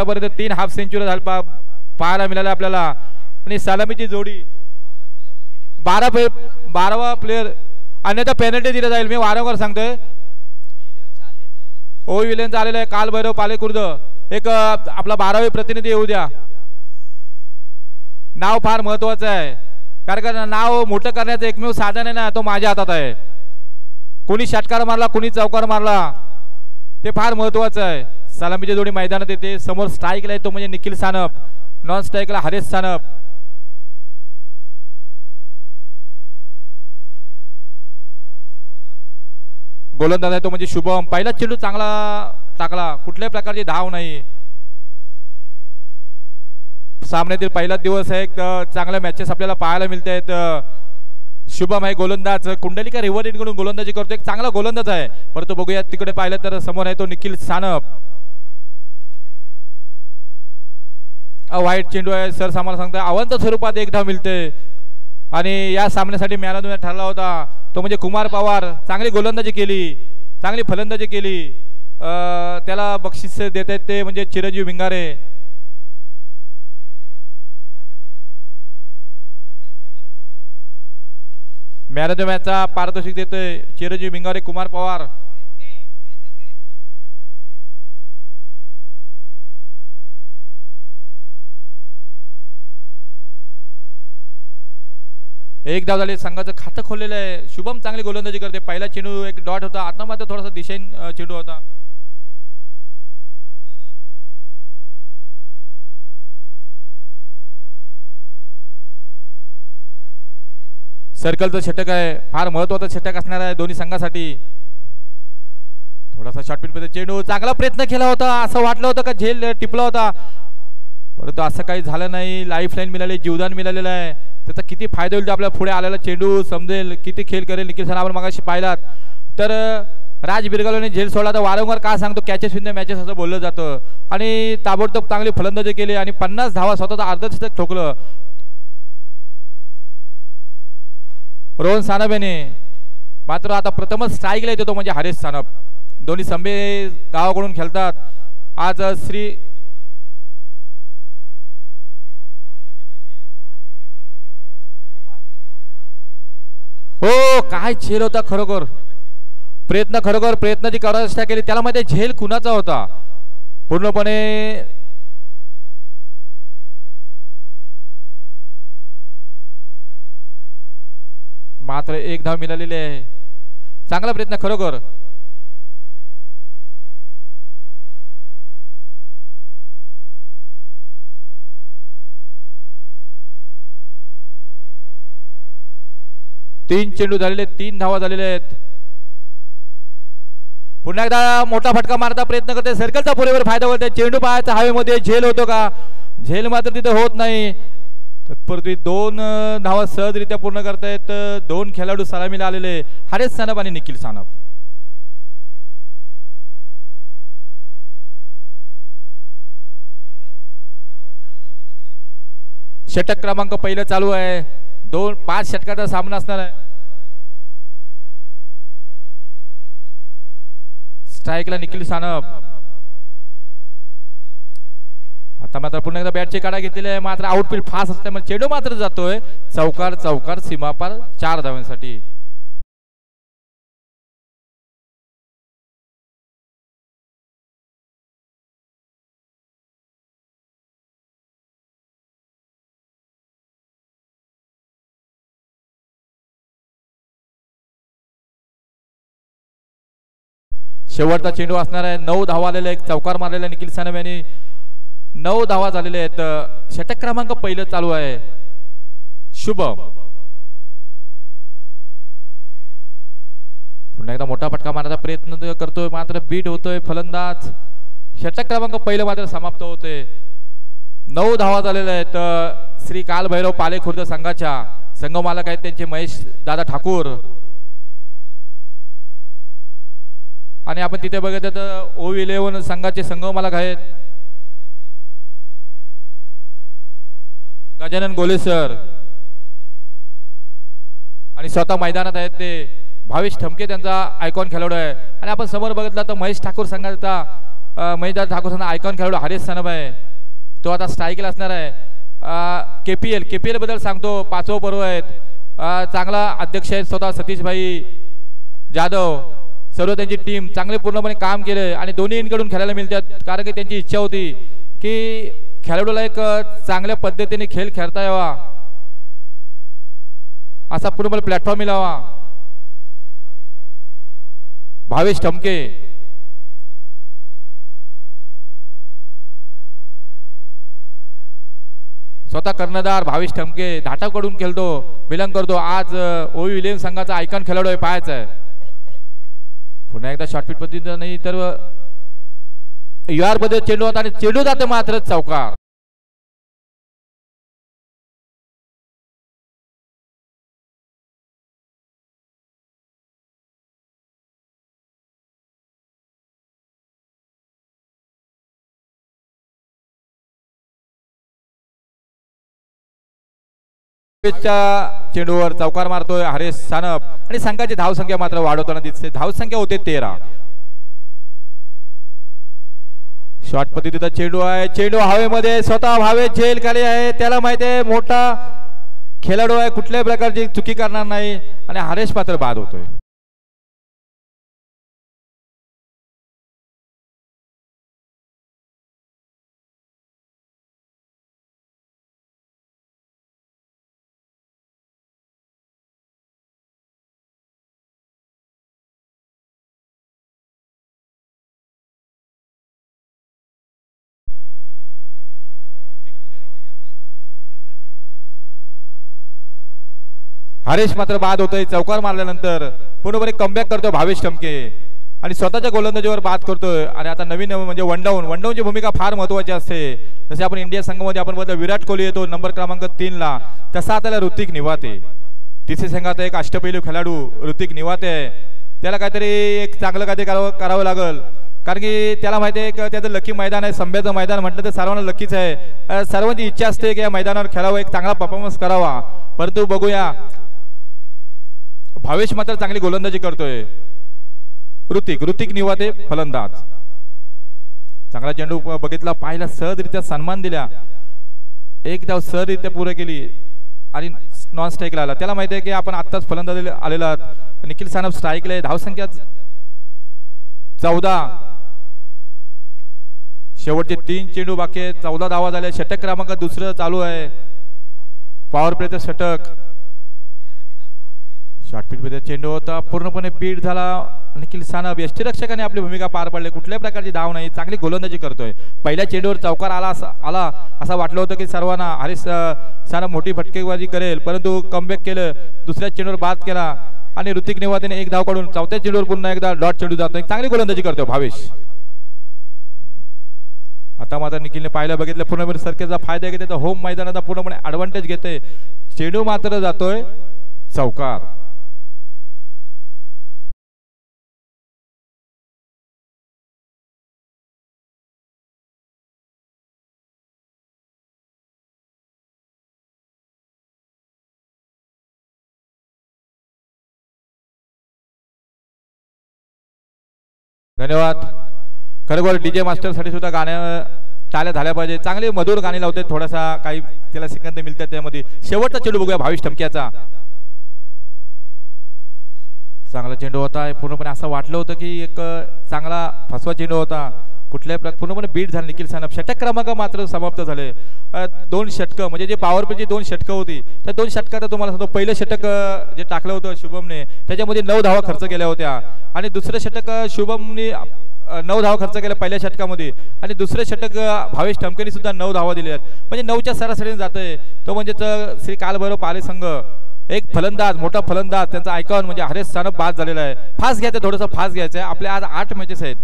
आतापर्यंत 3 half century पाहायला मिळाल्या आपल्याला आणि सलामीची जोडी 12वा प्लेयर अन्यथा पेनल्टी दिला जाईल. मी वारंवार सांगतोय ओ विलियन्स आलेला आहे. काल भैरव पालेखुर्द एक आपला 12वे प्रतिनिधी येऊ द्या. नाव फार महत्वाचं आहे कारण नाव मोठं करण्याचं एकमेव साधन आहे ना तो माझ्या हातात आहे. कोणी षटकार मारला कोणी चौकार मारला ते फार महत्वाचं आहे. सलामीची जोडी मैदानात येते. समोर स्ट्राईकला आहे तो म्हणजे निखिल सानप, नॉन स्ट्राईकला हरेश सानप. गोलंदाज आहे तो म्हणजे शुभम. पहिला चेंडू चांगला टाकला, कुठल्याही प्रकारची धाव नाही. सामन्यातील पहिला दिवस आहे. चांगल्या मॅचेस आपल्याला पाहायला मिळत आहेत. शुभम आहे गोलंदाज. कुंडलिका रिव्हर इनकडून गोलंदाजी करतो. एक चांगला गोलंदाज आहे. परंतु बघूया तिकडे पाहिलं तर समोर आहे तो निखिल सानप. वाईट चेंडू आहे. सर आम्हाला सांगता अवंत स्वरूपात एक धाव मिळते आणि या सामन्यासाठी मॅन ठरला होता तो म्हणजे कुमार पवार. चांगली गोलंदाजी केली, चांगली फलंदाजी केली. त्याला बक्षीस देत आहेत ते म्हणजे चिरंजीव भिंगारे. मॅन ऑफ द मॅचचा पारितोषिक देतोय चिरंजीव भिंगारे कुमार पवार. एक धाव झाली. संघाचं खातं खोललेलं आहे. शुभम चांगली गोलंदाजी करते. पहिला चेंडू एक डॉट होता, आता मात्र थोडासा दिशेन चेंडू होता. सर्कलचं षटक आहे, फार महत्वाचं षटक असणार आहे दोन्ही संघासाठी. थोडासा शॉर्टपिच मध्ये चेंडू, चांगला प्रयत्न केला होता. असं वाटलं होतं का झेल टिपला होता, परंतु असं काही झालं नाही. लाईफ लाईन मिळाली, जीवदान मिळालेलं आहे. त्याचा किती फायदा होईल आपल्या पुढे आलेला चेंडू समजेल किती खेळ करेल. निखिल सर आपण मागाशी पाहिलात तर राज बिरगावने झेल सोडला तर वारंवार का सांगतो कॅचेस विन द मॅचेस असं बोललं जातं. आणि ताबडतोब चांगली फलंदाजी केली आणि 50 धावा स्वतःचा अर्धशतक ठोकलं रोहन सानप याने. मात्र आता प्रथमच स्ट्राईकला येतो तो म्हणजे हरेश सानप. दोन्ही संबे गावाकडून खेळतात. आज श्री हो काय झेल होता खरोखर. प्रयत्नाची करायची केली त्याला मध्ये झेल कुणाचा होता पूर्णपणे. मात्र एक धाव मिळालेली आहे. चांगला प्रयत्न खरोखर. तीन चेंडू झालेले, 3 धावा झालेल्या आहेत. पुन्हा एकदा मोठा फटका मारता प्रयत्न करते. सर्कलचा पुरेवर फायदा होतो. चेंडू पाहायचा हवेमध्ये झेल होतो का, झेल मात्र तिथे होत नाही. तत्पूर्वी 2 धावा सहजरित्या पूर्ण करतायत 2 खेळाडू सलामीला आलेले हरेश सानप आणि निखिल सानप. षटक क्रमांक पहिलं चालू आहे. 5 षटकाचा सामना असणार आहे. स्ट्राईकला निखिल सानप. आता मात्र पुन्हा एकदा बॅटची काढा घेतलेली आहे. मात्र आउटफील्ड फास्ट असल्यामुळे चेंडू मात्र जातोय चौकार सीमापार 4 धावांसाठी. शेवटचा चेंडू असणार आहे. 9 धावा आलेले आहेत. चौकार मारलेला निखिल सानप यांनी 9 धावा झालेले आहेत. षटक क्रमांक पहिलं चालू आहे. शुभम पुन्हा एकदा मोठा फटका मारण्याचा प्रयत्न करतोय मात्र बीट होतोय फलंदाज. षटक क्रमांक पहिलं मात्र समाप्त होते. 9 धावा झालेल्या आहेत. श्री कालभैरव पालेखुर्द संघाच्या संघमालक आहेत त्यांचे महेश दादा ठाकूर. आणि आपण तिथे बघितलं तर O11 संघाचे संघमालक आहेत गजानन गोले सर आणि स्वतः मैदानात आहेत ते भावेश ठमके त्यांचा आयकॉन खेळाडू आहे. आणि आपण समोर बघितलं तर महेश ठाकूर संघाचा महिदार ठाकूर आयकॉन खेळाडू हरेश सानप आहे, तो आता स्ट्राईकला असणार आहे. केपीएल बद्दल सांगतो, 5वं पर्व आहेत. चांगला अध्यक्ष आहेत स्वतः सतीशभाई जाधव, सर्व त्यांची टीम चांगले पूर्णपणे काम केले आणि दोन्ही इनकडून खेळायला मिळतात, कारण की त्यांची इच्छा होती की खेळाडूला एक चांगल्या पद्धतीने खेळ खेळता यावा, असा पूर्णपणे प्लॅटफॉर्म मिळावा. भावेश ठमके स्वतः कर्णधार भावेश ठमके धाटाकडून खेळतो, बिलंग करतो. आज ओवी विलियम्स संघाचा आयकॉन खेळाडू आहे, पाहायचा आहे. पुन्हा एकदा शॉर्टफिट पद्धतीने नाही तर युआर मध्ये चेंडू होता आणि चेंडू जाते मात्र चौकार. चेंडूवर चौकार मारतोय हरेश सानप आणि संघाची धावसंख्या मात्र वाढवताना दिसते. धावसंख्या होते 13. शॉर्ट पद्धतीचा चेंडू आहे, चेंडू हवेमध्ये, स्वतः भावे झेल खाली आहे, त्याला माहिती आहे मोठा खेळाडू आहे, कुठल्याही प्रकारची चुकी करणार नाही आणि हरेश मात्र बाद होतोय. हरेश मात्र बाद होतोय. चौकार मारल्यानंतर पूर्णपणे कमबॅक करतो भावेश ठमके आणि स्वतःच्या गोलंदाजीवर बाद करतोय. आणि आता नवीन म्हणजे वनडाऊनची भूमिका फार महत्वाची असते. जसे आपण इंडिया संघामध्ये आपण बघतो विराट कोहली येतो नंबर क्रमांक 3 ला, तसा त्याला ऋतिक निवाते टीसी संघाचा एक अष्टपैलू खेळाडू ऋतिक निवाते आहे. त्याला काहीतरी एक चांगलं काहीतरी करावं लागेल, कारण की त्याला माहिती आहे की त्याचं लकी मैदान आहे. संभ्याचं मैदान म्हटलं तर सर्वांना लकीच आहे. सर्वांची इच्छा असते की या मैदानावर खेळावं, एक चांगला परफॉर्मन्स करावा. परंतु बघूया, भावेश मात्र चांगली गोलंदाजी करतोय. ऋतिक निवाते फलंदाज, चांगला चेंडू बघितला, पाहिला, सहजरित्या सन्मान दिला, एक धाव सहजरित्या पूर्ण केली आणि नॉन स्ट्राईकला आला. त्याला माहिती आहे की आपण आत्ताच फलंदाज आलेला आहात. निखिल सानप स्ट्राईकला आहे. धावसंख्या 14. शेवटचे 3 चेंडू बाकी आहेत. 14 धावा झाल्या. षटक क्रमांक 2 चालू आहे. पॉवर प्लेचं षटक. शॉर्टफिट मध्ये चेंडू होता, पूर्णपणे बीट झाला. निखिल सानप यष्टीरक्षकाने आपली भूमिका पार पाडली, कुठल्याही प्रकारची धाव नाही, चांगली गोलंदाजी करतोय. पहिल्या चेंडूवर चौकार आला असं वाटलं होतं की सर्वांना हरीश सानप मोठी फटकेबाजी करेल, परंतु कमबॅक केलं. दुसऱ्या चेंडूवर बाद केला आणि ऋतिक निवातेने एक धाव काढून चौथ्या चेंडूवर पुन्हा एकदा डॉट चेंडू जातो. चांगली गोलंदाजी करतोय भावेश. आता मात्र निखिलने पाहिलं बघितलं, पूर्णपणे सरकेचा फायदा घेते, त्याचा होम मैदानाचा पूर्णपणे ऍडव्हान्टेज घेते. चेंडू मात्र जातोय चौकार. धन्यवाद. खरोखर डीजे मास्टर साठी सुद्धा गाण्या टाळ्या झाल्या पाहिजे. चांगले मधुर गाणी लावते, थोडासा काही त्याला सेकंद मिळतात त्यामध्ये. शेवटचा चेंडू बघूया भावेश ठमक्याचा. चांगला चेंडू होता, पूर्णपणे असं वाटलं होतं की एक चांगला फसवा चेंडू होता, कुठल्याही पूर्णपणे बीट झाली. निखिल सानप षटक क्रमांक मात्र समाप्त झाले. 2 षटकं म्हणजे जे पॉवर प्लेची 2 षटकं होती, त्या 2 षटकात तुम्हाला सांगतो, पहिलं षटक जे टाकलं होतं शुभमने त्याच्यामध्ये 9 धावा खर्च केल्या होत्या आणि दुसरं षटक शुभमने 9 धावा खर्च केल्या पहिल्या षटकामध्ये आणि दुसरे षटक भावेश ठमकेने सुद्धा 9 धावा दिल्या आहेत. म्हणजे 9च्या सरासरीने जातोय तो. म्हणजे श्री कालभैरव पाले संघ एक फलंदाज, मोठा फलंदाज, त्यांचा आयकॉन म्हणजे हरेश सानप बाद झालेला आहे. फास्ट घ्यायचं, थोडंसं फास्ट घ्यायचं आहे. आपल्या आज 8 मॅचेस आहेत.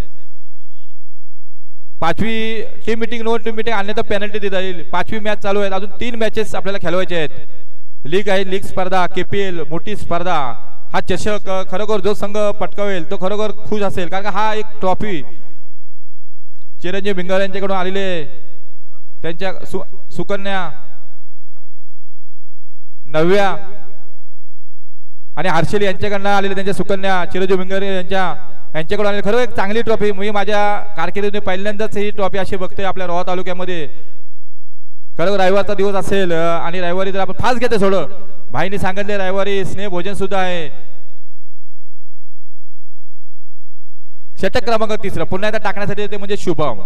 5वी team meeting, no team meeting आणले तर पेनल्टी देता येईल. 5वी मॅच चालू आहे, अजून 3 मॅचेस आपल्याला खेळवायचे आहेत. लीग आहे, लीग स्पर्धा, केपीएल मोठी स्पर्धा. हा चषक खरोखर जो संघ पटकावेल तो खरोखर खुश असेल, कारण हा एक ट्रॉफी चिरंजीव भिंगार यांच्याकडून आलेली आहे. त्यांच्या सुकन्या नव्या आणि हर्षेली यांच्याकडनं आलेले त्यांच्या सुकन्या चिरंजीव भिंगार यांच्या यांच्याकडून आलेली खरं एक चांगली ट्रॉफी. मी माझ्या कारकिर्दीने पहिल्यांदाच ही ट्रॉफी अशी बघतोय आपल्या रोहा तालुक्यामध्ये. खरं रविवारचा दिवस असेल आणि रविवारी जर आपण फास्ट घेते थोडं. भाईने सांगितले रविवारी स्नेह भोजन सुद्धा आहे. षटक क्रमांक 3 पुन्हा एकदा टाकण्यासाठी ते म्हणजे शुभम.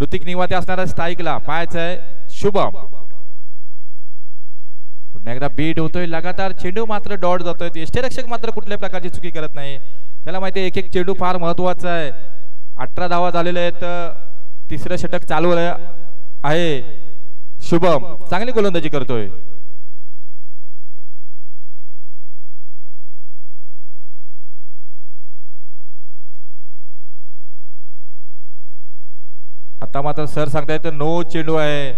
ऋतिक निवाते असणारा स्ट्राईकला पाहायचं आहे शुभम. पुन्हा एकदा बीट होतोय लगातार. चेंडू मात्र डॉट जातोय. यष्टीरक्षक मात्र कुठल्याही प्रकारची चुकी करत नाही. त्याला माहिती आहे एक एक चेंडू फार महत्वाचा आहे. 18 धावा झालेले आहेत. तिसरं षटक चालू आहे. शुभम चांगली गोलंदाजी करतोय. आता मात्र सर सांगतायत नो चेंडू आहे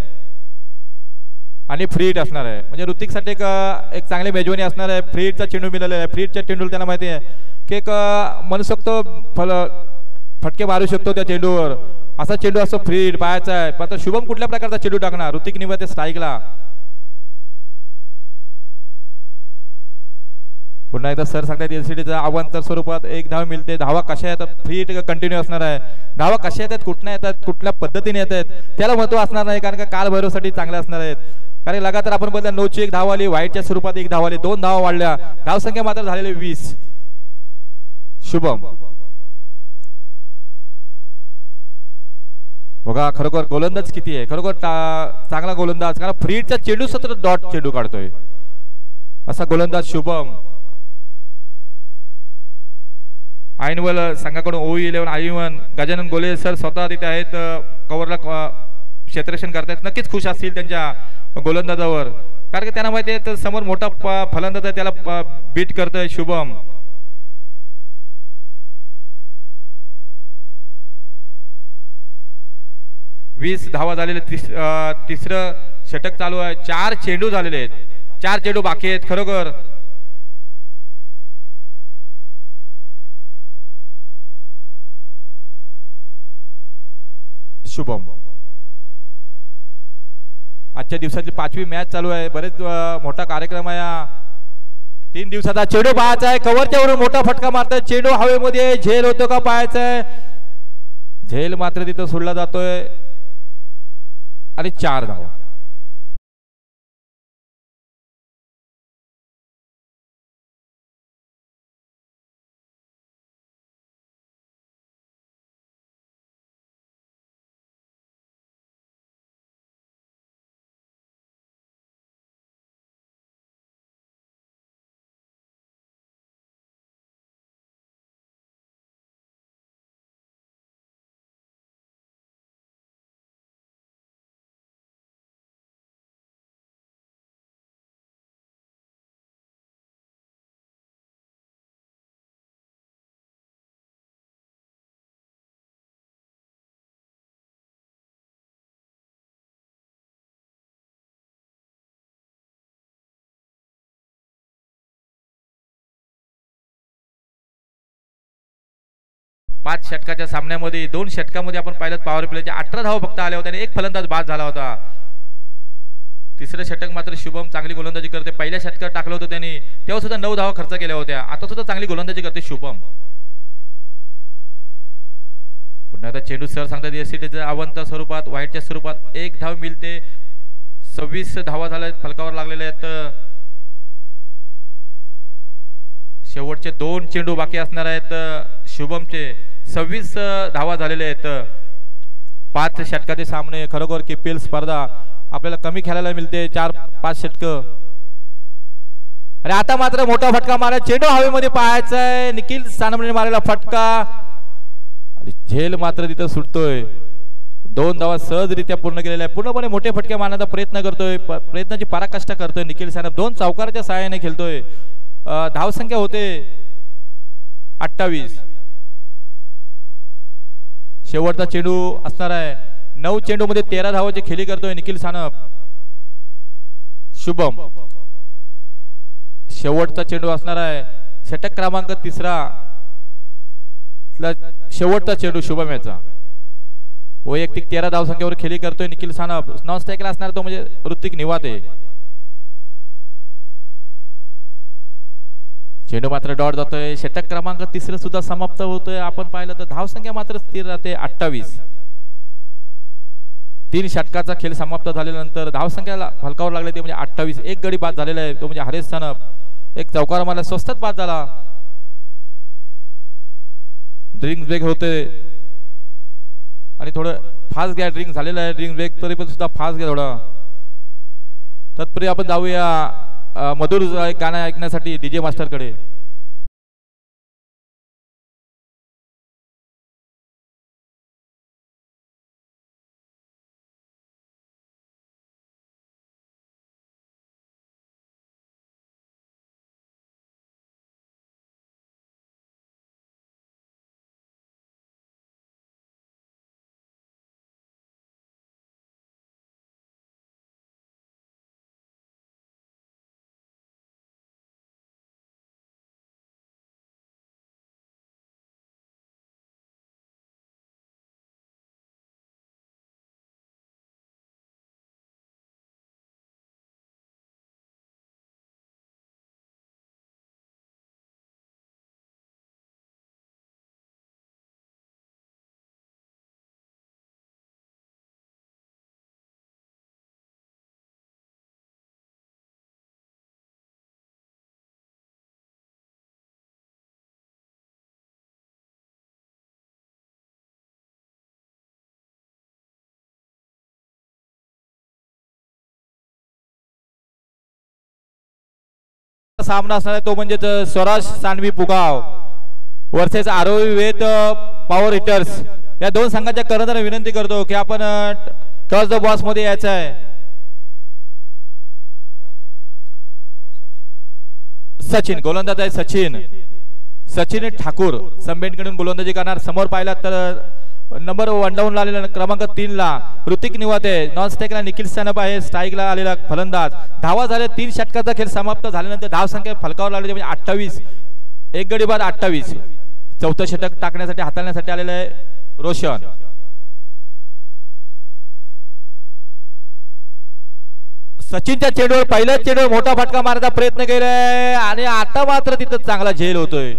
आणि फ्री हिट असणार आहे. म्हणजे ऋतिकसाठी एक चांगली मेजवानी असणार आहे. फ्री हिटचा चेंडू मिळालेला आहे. फ्री हिटच्या चेंडूला त्याला माहिती आहे की एक मनसोक्त फटके मारू शकतो त्या चेंडूवर. असा चेंडू असतो फ्री हिट पाहायचा आहे. पण शुभम कुठल्या प्रकारचा चेंडू टाकणार. ऋतिक निवाते स्ट्राईकला. पुन्हा एकदा सर सांगतात एलसीडीचं अवांतर स्वरूपात एक धाव मिळते. धावा कशा येतात फ्री हिट कंटिन्यू असणार आहे. धावा कशा येतात कुठल्या येतात कुठल्या पद्धतीने येतात त्याला महत्व असणार नाही. कारण का कालभैरवसाठी चांगले असणार आहेत. कारण लगातार आपण बघितलं नोची एक धाव आली. व्हाईटच्या स्वरूपात एक धाव आली. 2 धावा वाढल्या. धावसंख्या मात्र झालेली 20. शुभम बघा खरोखर गोलंदाज किती आहे. खरोखर चांगला गोलंदाज. कारण फ्री हिटचा चेंडू सत्र डॉट चेंडू काढतोय असा गोलंदाज शुभम. आयनवल संघाकडून OE11 आयुवन गजानन गोले सर स्वतः तिथे आहेत. कव्हरला क्षेत्ररक्षण करतायत. नक्कीच खुश असतील त्यांच्या गोलंदाजावर. कारण की त्यांना माहिती आहे तर समोर मोठा फलंदाज आहे त्याला बीट करतोय शुभम. वीस धावा झालेले. तिसरं षटक चालू आहे. 4 चेंडू झालेले आहेत. 4 चेंडू बाकी आहेत. खरोखर शुभम आजच्या दिवसाची 5वी मॅच चालू आहे. बरेच मोठा कार्यक्रम आहे. 3 दिवसाचा चेंडू पाहायचा आहे. कव्हरच्या वरून मोठा फटका मारतोय. चेंडू हवेमध्ये झेल होतो का पाहायचा आहे. झेल मात्र तिथं सोडला जातोय आणि 4 धावा. पाच षटकाच्या सामन्यामध्ये 2 षटकामध्ये आपण पाहिलं पॉवर प्लेच्या 18 धावा फक्त आल्या होत्या आणि एक फलंदाज बाद झाला होता. तिसरं षटक मात्र शुभम चांगली गोलंदाजी करते. पहिल्या षटकात टाकलं होतं त्यांनी तेव्हा सुद्धा 9 धावा खर्च केल्या होत्या. आता सुद्धा चांगली गोलंदाजी करते शुभम. पुन्हा एकदा चेंडू सर सांगतात एसीटीच्या अवंत स्वरूपात व्हाईटच्या स्वरूपात 1 धाव मिळते. 26 धावा झाल्या फलकावर लागलेल्या आहेत. शेवटचे 2 चेंडू बाकी असणार आहेत शुभमचे. 26 धावा झालेले आहेत. 5 षटकाचे सामने खरोखर KPL स्पर्धा आपल्याला कमी खेळायला मिळते. 4-5 षटक. आणि आता मात्र मोठा फटका मारा. चेंडू हवेमध्ये पाहायचा आहे. निखिल सानमने मारलेला फटका आणि झेल मात्र तिथं सुटतोय. 2 धावा सहजरित्या पूर्ण केलेल्या आहे. पूर्णपणे मोठे फटके मारण्याचा प्रयत्न करतोय. प्रयत्नाची पराकाष्ठा करतोय निखिल सानम. 2 चौकाराच्या सहाय्याने खेळतोय. धावसंख्या होते 28. शेवटचा चेंडू असणार आहे. 9 चेंडू मध्ये 13 धावाची खेळी करतोय निखिल सानप. शुभम शेवटचा चेंडू असणार आहे. षटक क्रमांक 3 शेवटचा चेंडू शुभम याचा. वैयक्तिक 13 धावसंख्येवर खेळी करतोय निखिल सानप. नॉन स्ट्राईकला असणार तो म्हणजे ऋतिक निवाते. चेंडू मात्र डॉट जातोय. षटक क्रमांक 3 सुद्धा समाप्त होतोय. आपण पाहिलं तर धावसंख्या मात्र स्थिर राहते 28. 3 षटकाचा खेळ समाप्त झाल्यानंतर धावसंख्याला फलकावर लागले ते म्हणजे 28. एक गडी बाद झालेला आहे तो म्हणजे हरेश सनप. एक चौकार मारला स्वस्तच बाद झाला. ड्रिंक ब्रेक होते आणि थोडं फास्ट घ्या. ड्रिंक झालेलं आहे. ड्रिंक ब्रेक तरी पण सुद्धा फास्ट घ्या थोडा. तत्पूर्वी आपण जाऊया मधुर गाणं ऐकण्यासाठी डीजे मास्टर कडे. सामना असणार आहे तो म्हणजे स्वराज सानवी पुगाव वर्सेस आरोही वेद पॉवर हिटर्स. या दोन संघाच्या कर्णधारांना विनंती करतो की आपण टॉस द बॉक्स मध्ये यायचं आहे. सचिन गोलंदाज आहे. सचिन ठाकूर संबेंकडून गोलंदाजी करणार. समोर पाहिला तर नंबर 1 डाऊन आलेला क्रमांक 3 ला ऋतिक निवाते. नॉन स्ट्राईकला निखिल सनप आहे. स्ट्राईकला आलेला फलंदाज. धावा झाले. 3 षटकाचा खेळ समाप्त झाल्यानंतर धावसंख्या फलकावर लागली म्हणजे 28. एक गडी बाद 28. चौथं षटक टाकण्यासाठी हाताळण्यासाठी आलेलं आहे रोशन. सचिनच्या चेंडूवर पहिल्याच चेंडूवर मोठा फटका मारण्याचा प्रयत्न केलाय आणि आता मात्र तिथं चांगला झेल होतोय.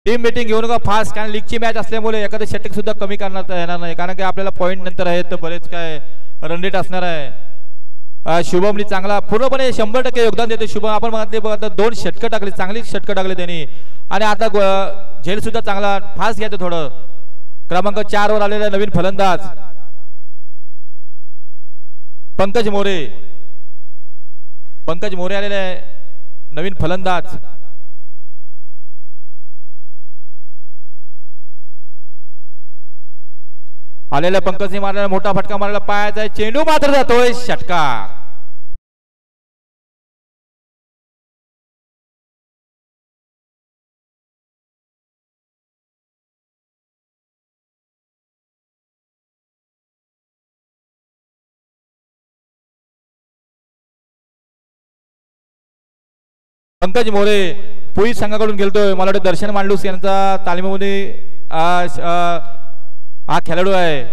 टीम मीटिंग घेऊन का फास्ट, कारण लीगची मॅच असल्यामुळे एखादं षटक सुद्धा कमी करण्यात येणार नाही, कारण की आपल्याला पॉइंट नंतर आहेत तर बरेच काय रन रेट असणार आहे. शुभमनी चांगला पूर्णपणे 100% योगदान देते शुभम. आपण बघा 2 षटकं टाकली, चांगली षटकं टाकली त्यांनी. आणि आता झेल सुद्धा चांगला फास्ट घ्यायचं थोडं. क्रमांक 4 वर आलेला नवीन फलंदाज पंकज मोरे आलेले आहे नवीन फलंदाज. आलेल्या पंकजने मारलेला मोठा फटका मारलेला पायाचा चेंडू मात्र जातोय षटकार. पंकज मोरे पुई संघाकडून गेलतोय. मला वाटतं दर्शन मांडूस यांचा तालिमेमध्ये हा खेळाडू आहे.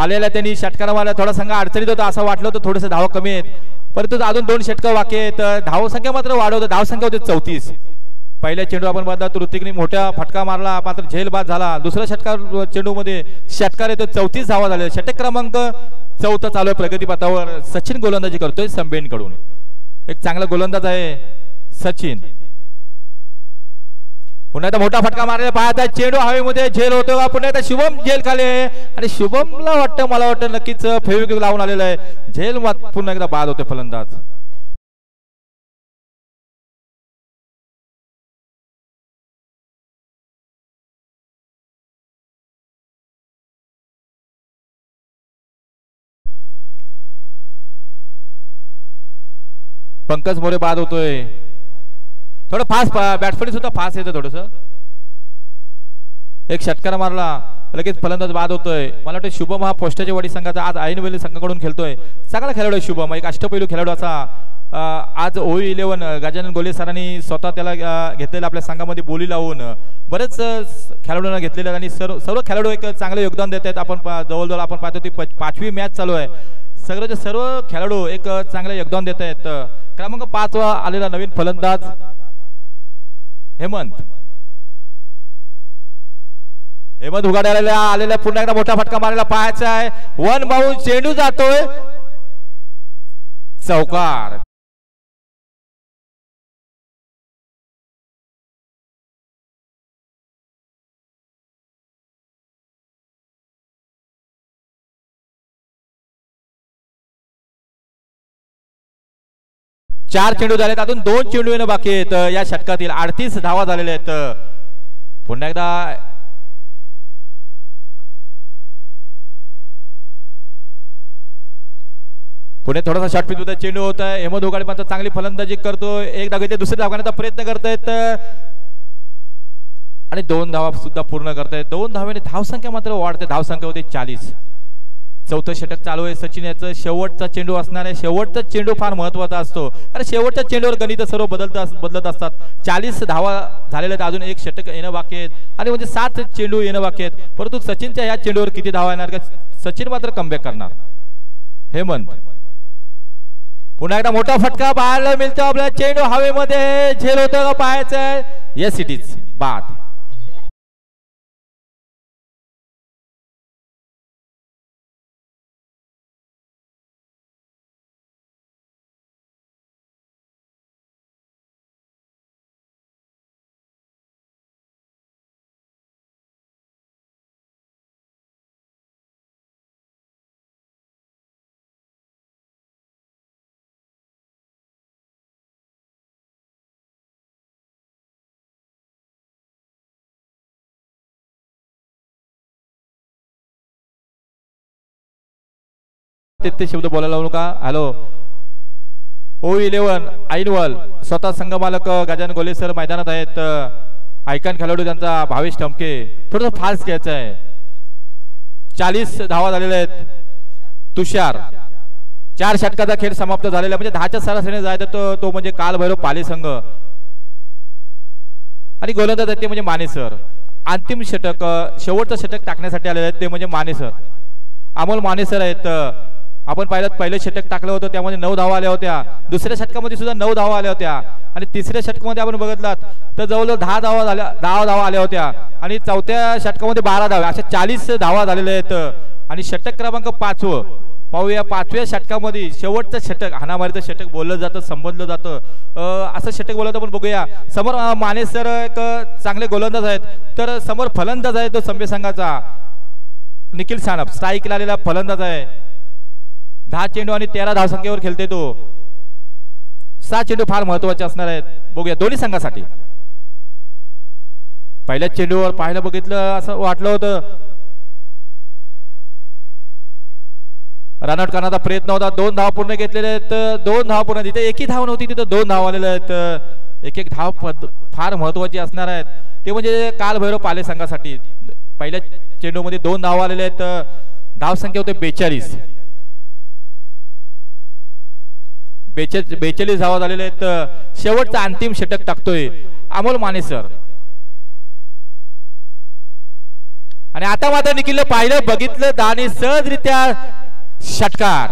आलेला त्यांनी षटकार मारला. थोडा संघ अडचणीत होता असं वाटलं होतं, थोडेसे धावा कमी आहेत, परंतु अजून 2 षटकं बाकी आहेत. धावसंख्या मात्र वाढवतो. धावसंख्या होती 34. पहिल्या चेंडू आपण बघता तर ऋतिकने मोठा फटका मारला, मात्र झेल बाद झाला. दुसऱ्या षटकार चेंडू मध्ये षटकार येतो. 34 धावा झाले. षटक क्रमांक 4 चालू आहे प्रगतीपथावर. सचिन गोलंदाजी करतोय संबेन कडून. एक चांगला गोलंदाज आहे सचिन. पुन्हा एकदा मोठा फटका मारला पाहता चेंडू हवेमध्ये झेल होतो. पुन्हा एकदा शुभम झेल खाली आहे आणि शुभमला वाटतं, मला वाटतं नक्कीच फेविक्विक लावून आलेलं आहे. झेल पुन्हा एकदा बाद होते फलंदाज. पंकज मोरे बाद होतोय. थोडं फास्ट बॅट्समॅन सुद्धा फास्ट येतं थोडस. एक षटकार मारला लगेच फलंदाज बाद होतोय. मला वाटतं शुभम हा पोस्टाच्या वाडी संघाचा आज ऐनवेळी संघाकडून खेळतोय. चांगला खेळाडू आहे शुभम, एक अष्टपैलू खेळाडू असा. आज OU11 गजानन गोले सरांनी स्वतः त्याला घेतलेलं आपल्या संघामध्ये बोली लावून बरेच खेळाडूंना घेतलेलं आणि सर्व खेळाडू एक चांगलं योगदान देत आहेत. आपण जवळजवळ आपण पाहतो ती 5वी मॅच चालू आहे. सर्व खेळाडू एक चांगलं योगदान देत आहेत. क्रमांक 5 वा आलेला नवीन फलंदाज हेमंत उघाडायला आलेला पुन्हा एकदा मोठा फटका मारायला पाहायचा आहे. वन बाउंड चेंडू जातोय चौकार. चार चेंडू झालेत, अजून 2 चेंडू येणं बाकी आहेत या षटकातील. 38 धावा झालेल्या आहेत. पुन्हा एकदा पुणे थोडासा शॉर्टपिच होता, चेंडू होत आहे. हेमंत उघाडे मात्र चांगली फलंदाजी करतो. एक धाव घेते, दुसऱ्या धाव घेण्याचा प्रयत्न करतायत आणि 2 धावा सुद्धा पूर्ण करतायत. 2 धावेने धावसंख्या मात्र वाढते. धावसंख्या होते 40. चौथं षटक चालू आहे. सचिन याचं शेवटचा चेंडू असणार आहे. शेवटचा चेंडू फार महत्वाचा असतो आणि शेवटच्या चेंडूवर गणित सर्व बदलत असतात. 40 धावा झालेल्या आहेत. अजून एक षटक येणं बाकी आहेत आणि म्हणजे 7 चेंडू येणं बाकी आहेत. परंतु सचिनच्या या चेंडूवर किती धावा येणार का? सचिन मात्र कमबॅक करणार. हेमंत पुन्हा एकदा मोठा फटका पाहायला मिळतो. आपल्या चेंडू हवेमध्ये झेल होतं का पाहायचंय. येस इट इज बाद. ते शब्द बोलायला लावू नका. हॅलो OU11 ऐनवल स्वतः संघ मालक गजानन गोले सर मैदानात आहेत. आयकॉन खेळाडू त्यांचा भावेश ठमके. थोडंसं फास्ट घ्यायचं आहे. 40 धावा झालेल्या आहेत. तुषार 4 षटकाचा खेळ समाप्त झालेला म्हणजे 10च्या सरासरीने जायचं तो म्हणजे कालभैरव पाली संघ आणि गोलंदाज ते म्हणजे माने सर. अंतिम षटक शेवटचं षटक टाकण्यासाठी आलेले आहेत ते म्हणजे माने सर, अमोल माने सर आहेत. आपण पाहिलं पहिलं षटक टाकलं होतं त्यामध्ये 9 धावा आल्या होत्या. दुसऱ्या षटकामध्ये सुद्धा 9 धावा आल्या होत्या आणि तिसऱ्या षटकामध्ये आपण बघितलात तर जवळजवळ 10 धावा आल्या होत्या आणि चौथ्या षटकामध्ये 12 धावा. अशा 40 धावा झालेल्या आहेत आणि षटक क्रमांक 5 पाहूया. 5व्या षटकामध्ये शेवटचं षटक हाणामारीचं षटक बोललं जातं, संबोधलं जातं. असं षटक बोलत आपण बघूया. समोर माने सर एक चांगले गोलंदाज आहेत तर समोर फलंदाज आहे तो संभ्य संघाचा निखिल सानप. स्ट्राईकला आलेला फलंदाज आहे. 10 चेंडू आणि 13 धावसंख्येवर खेळते तो. 6 चेंडू फार महत्वाचे असणार आहेत. बघूया दोन्ही संघासाठी. पहिल्या चेंडूवर पाहायला बघितलं असं वाटलं होतं रनआउट करण्याचा प्रयत्न होता. 2 धावा पूर्ण घेतलेले आहेत. 2 धावा पूर्ण, जिथे एकही धाव नव्हती तिथे 2 धाव आलेले आहेत. एक धाव फार महत्वाची असणार आहेत ते म्हणजे कालभैरव पाले संघासाठी. पहिल्या चेंडूमध्ये 2 धावा आलेले आहेत. धावसंख्या होते 42. 42 धावा झालेले आहेत. शेवटचा अंतिम षटक टाकतोय अमोल माने सर आणि आता मात्र निखिल पाहिलं बघितलं आणि सहजरित्या षटकार.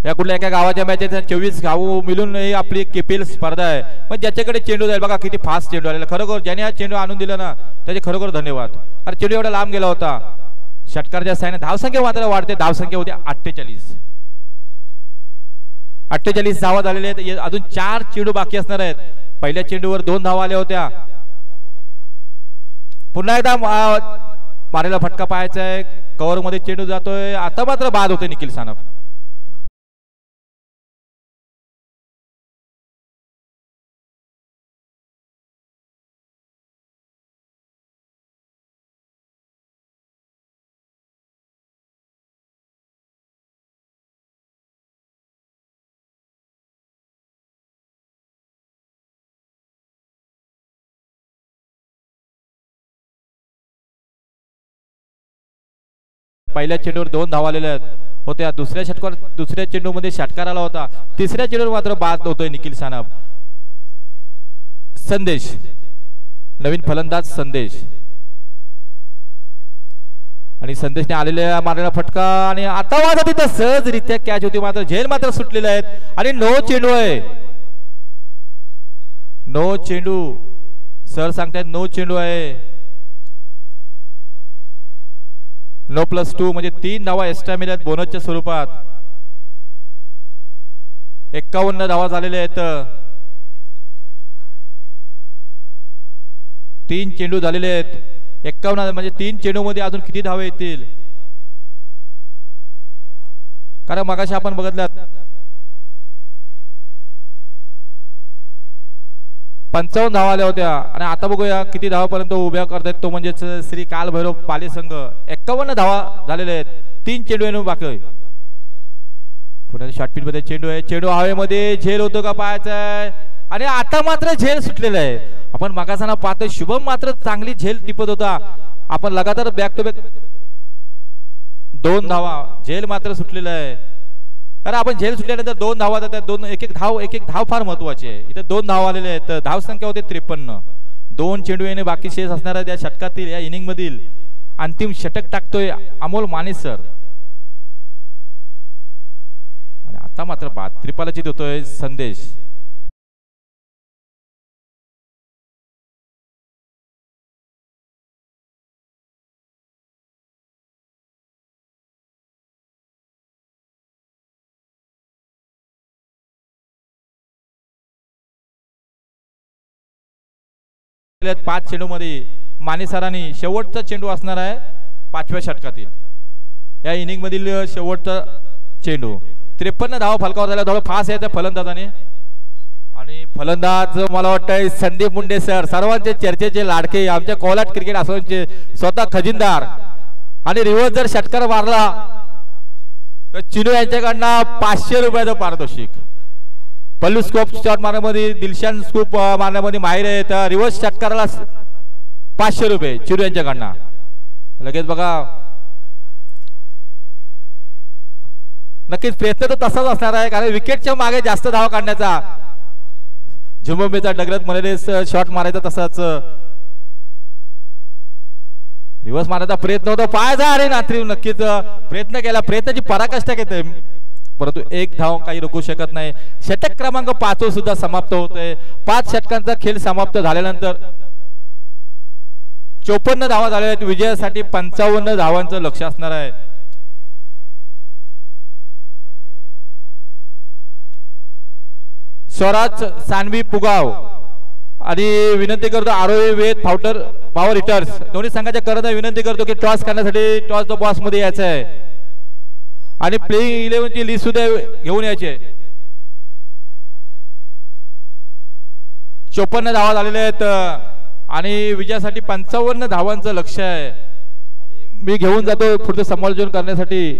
या कुठल्या एका गावाच्या मॅच 24 गाव मिळून आपली KPL स्पर्धा आहे. पण ज्याच्याकडे चेंडू जाईल बघा किती फास्ट चेंडू आलेला. खरोखर ज्याने हा चेंडू आणून दिला ना त्याचे खरोखर धन्यवाद. अरे चेंडू एवढा लांब गेला होता. षटकारच्या साहाय्याने धावसंख्या मात्र वाढते. धावसंख्या होती 48. 48 धावा झालेल्या आहेत. अजून 4 चेंडू बाकी असणार आहेत. पहिल्या चेंडूवर 2 धावा आल्या होत्या. पुन्हा एकदा मारेला फटका पाहायचा आहे. कव्हर मध्ये चेंडू जातोय. आता मात्र बाद होते निखिल सानप. पहिल्या चेंडूवर 2 धावा आलेल्या आहेत होत्या. दुसऱ्या चेंडूमध्ये षटकार आला होता. तिसऱ्या चेंडूवर मात्र बाद होतोय निखिल सानप. संदेश नवीन फलंदाज संदेश आणि संदेशने आलेल्या मारलेला फटका आणि आता मात्र तिथे सहजरित्या कॅच होती मात्र झेल मात्र सुटलेले आहेत आणि नो चेंडू आहे. नो चेंडू सर सांगतायत नो चेंडू आहे. नो +2 म्हणजे 3 धावा एक्स्ट्रा मिळाल्यात बोनसच्या स्वरूपात. 51 धावा झालेल्या आहेत. 3 चेंडू झालेले आहेत. 51 म्हणजे 3 चेंडू मध्ये अजून किती धावा येतील. कारण मगाशी आपण बघितलं 55 धावा आल्या होत्या आणि आता बघूया किती धावापर्यंत उभ्या करतायत. तो म्हणजे श्री कालभैरव पाली संघ. 51 धावा झालेले आहेत. 3 चेंडू येणं बाकी आहे. पुन्हा शॉर्टपिच मध्ये चेंडू आहे. चेंडू हवेमध्ये झेल होतो का पाहायचा आहे आणि आता मात्र झेल सुटलेला आहे. आपण मगासाना पाहतोय शुभम मात्र चांगली झेल टिपत होता. आपण लगातार बॅक टू बॅक 2 धावा. झेल मात्र सुटलेला आहे. कारण आपण झेल सुटल्यानंतर 2 धावा जातात. 2 एक एक धाव फार महत्वाची आहे. इथे 2 धावा आलेले आहेत. धाव संख्या होते 53. 2 चेंडू येणे बाकी शेष असणाऱ्या या षटकातील या इनिंग मधील अंतिम षटक टाकतोय अमोल माने सर. आणि आता मात्र बाद त्रिपालाची देतोय संदेश. पाच चेंडू मध्ये माने सरांनी शेवटचा चेंडू असणार आहे 5व्या षटकातील या इनिंग मधील शेवटचा चेंडू. 53 धावा फलकावर झाल्या. थोडं फास्ट आहे त्या फलंदाजाने आणि फलंदाज मला वाटतंय संदीप मुंडे सर सर्वांचे चर्चेचे लाडके आमच्या कोलाट क्रिकेट असोसिएशनचे स्वतः खजिनदार. आणि रिव्हर्स जर षटकार मारला तर चिनू यांच्याकडनं 500 रुपयाचं पारितोषिक. पल्लू स्कोप शॉट मारण्यामध्ये दिलशान स्कोप मारण्यामध्ये माहिर आहेत. रिव्हर्स षटकाराला 500 रुपये चिरू यांच्याकडनं. लगेच बघा नक्कीच प्रयत्न तर तसाच असणार आहे कारण विकेटच्या मागे जास्त धावा काढण्याचा झिम्बाब्वेचा डगलत म्हणाले शॉट मारायचा तसाच रिव्हर्स मारण्याचा प्रयत्न होता. पायाचा अरे नात्री नक्कीच प्रयत्न केला. प्रयत्नाची पराकाष्ठा घेते परंतु एक धाव काही रोखू शकत नाही. षटक क्रमांक 5 सुद्धा समाप्त होतोय. 5 षटकांचा खेळ समाप्त झाल्यानंतर 54 धावा झालेल्या आहेत. विजयासाठी 55 धावांचं लक्ष असणार आहे. स्वराज सानवी पुगाव आणि विनंती करतो आरोही वेद फाउटर पॉवर हिटर्स दोन्ही संघाच्या करता विनंती करतो की टॉस करण्यासाठी टॉस द बॉक्स मध्ये यायचं आहे आणि प्लेइंग 11 ची लिस्ट सुद्धा घेऊन यायचे. 54 धावा झालेल्या आहेत आणि विजयासाठी 55 धावांचं लक्ष आहे. मी घेऊन जातो पुढचं समालोचन करण्यासाठी.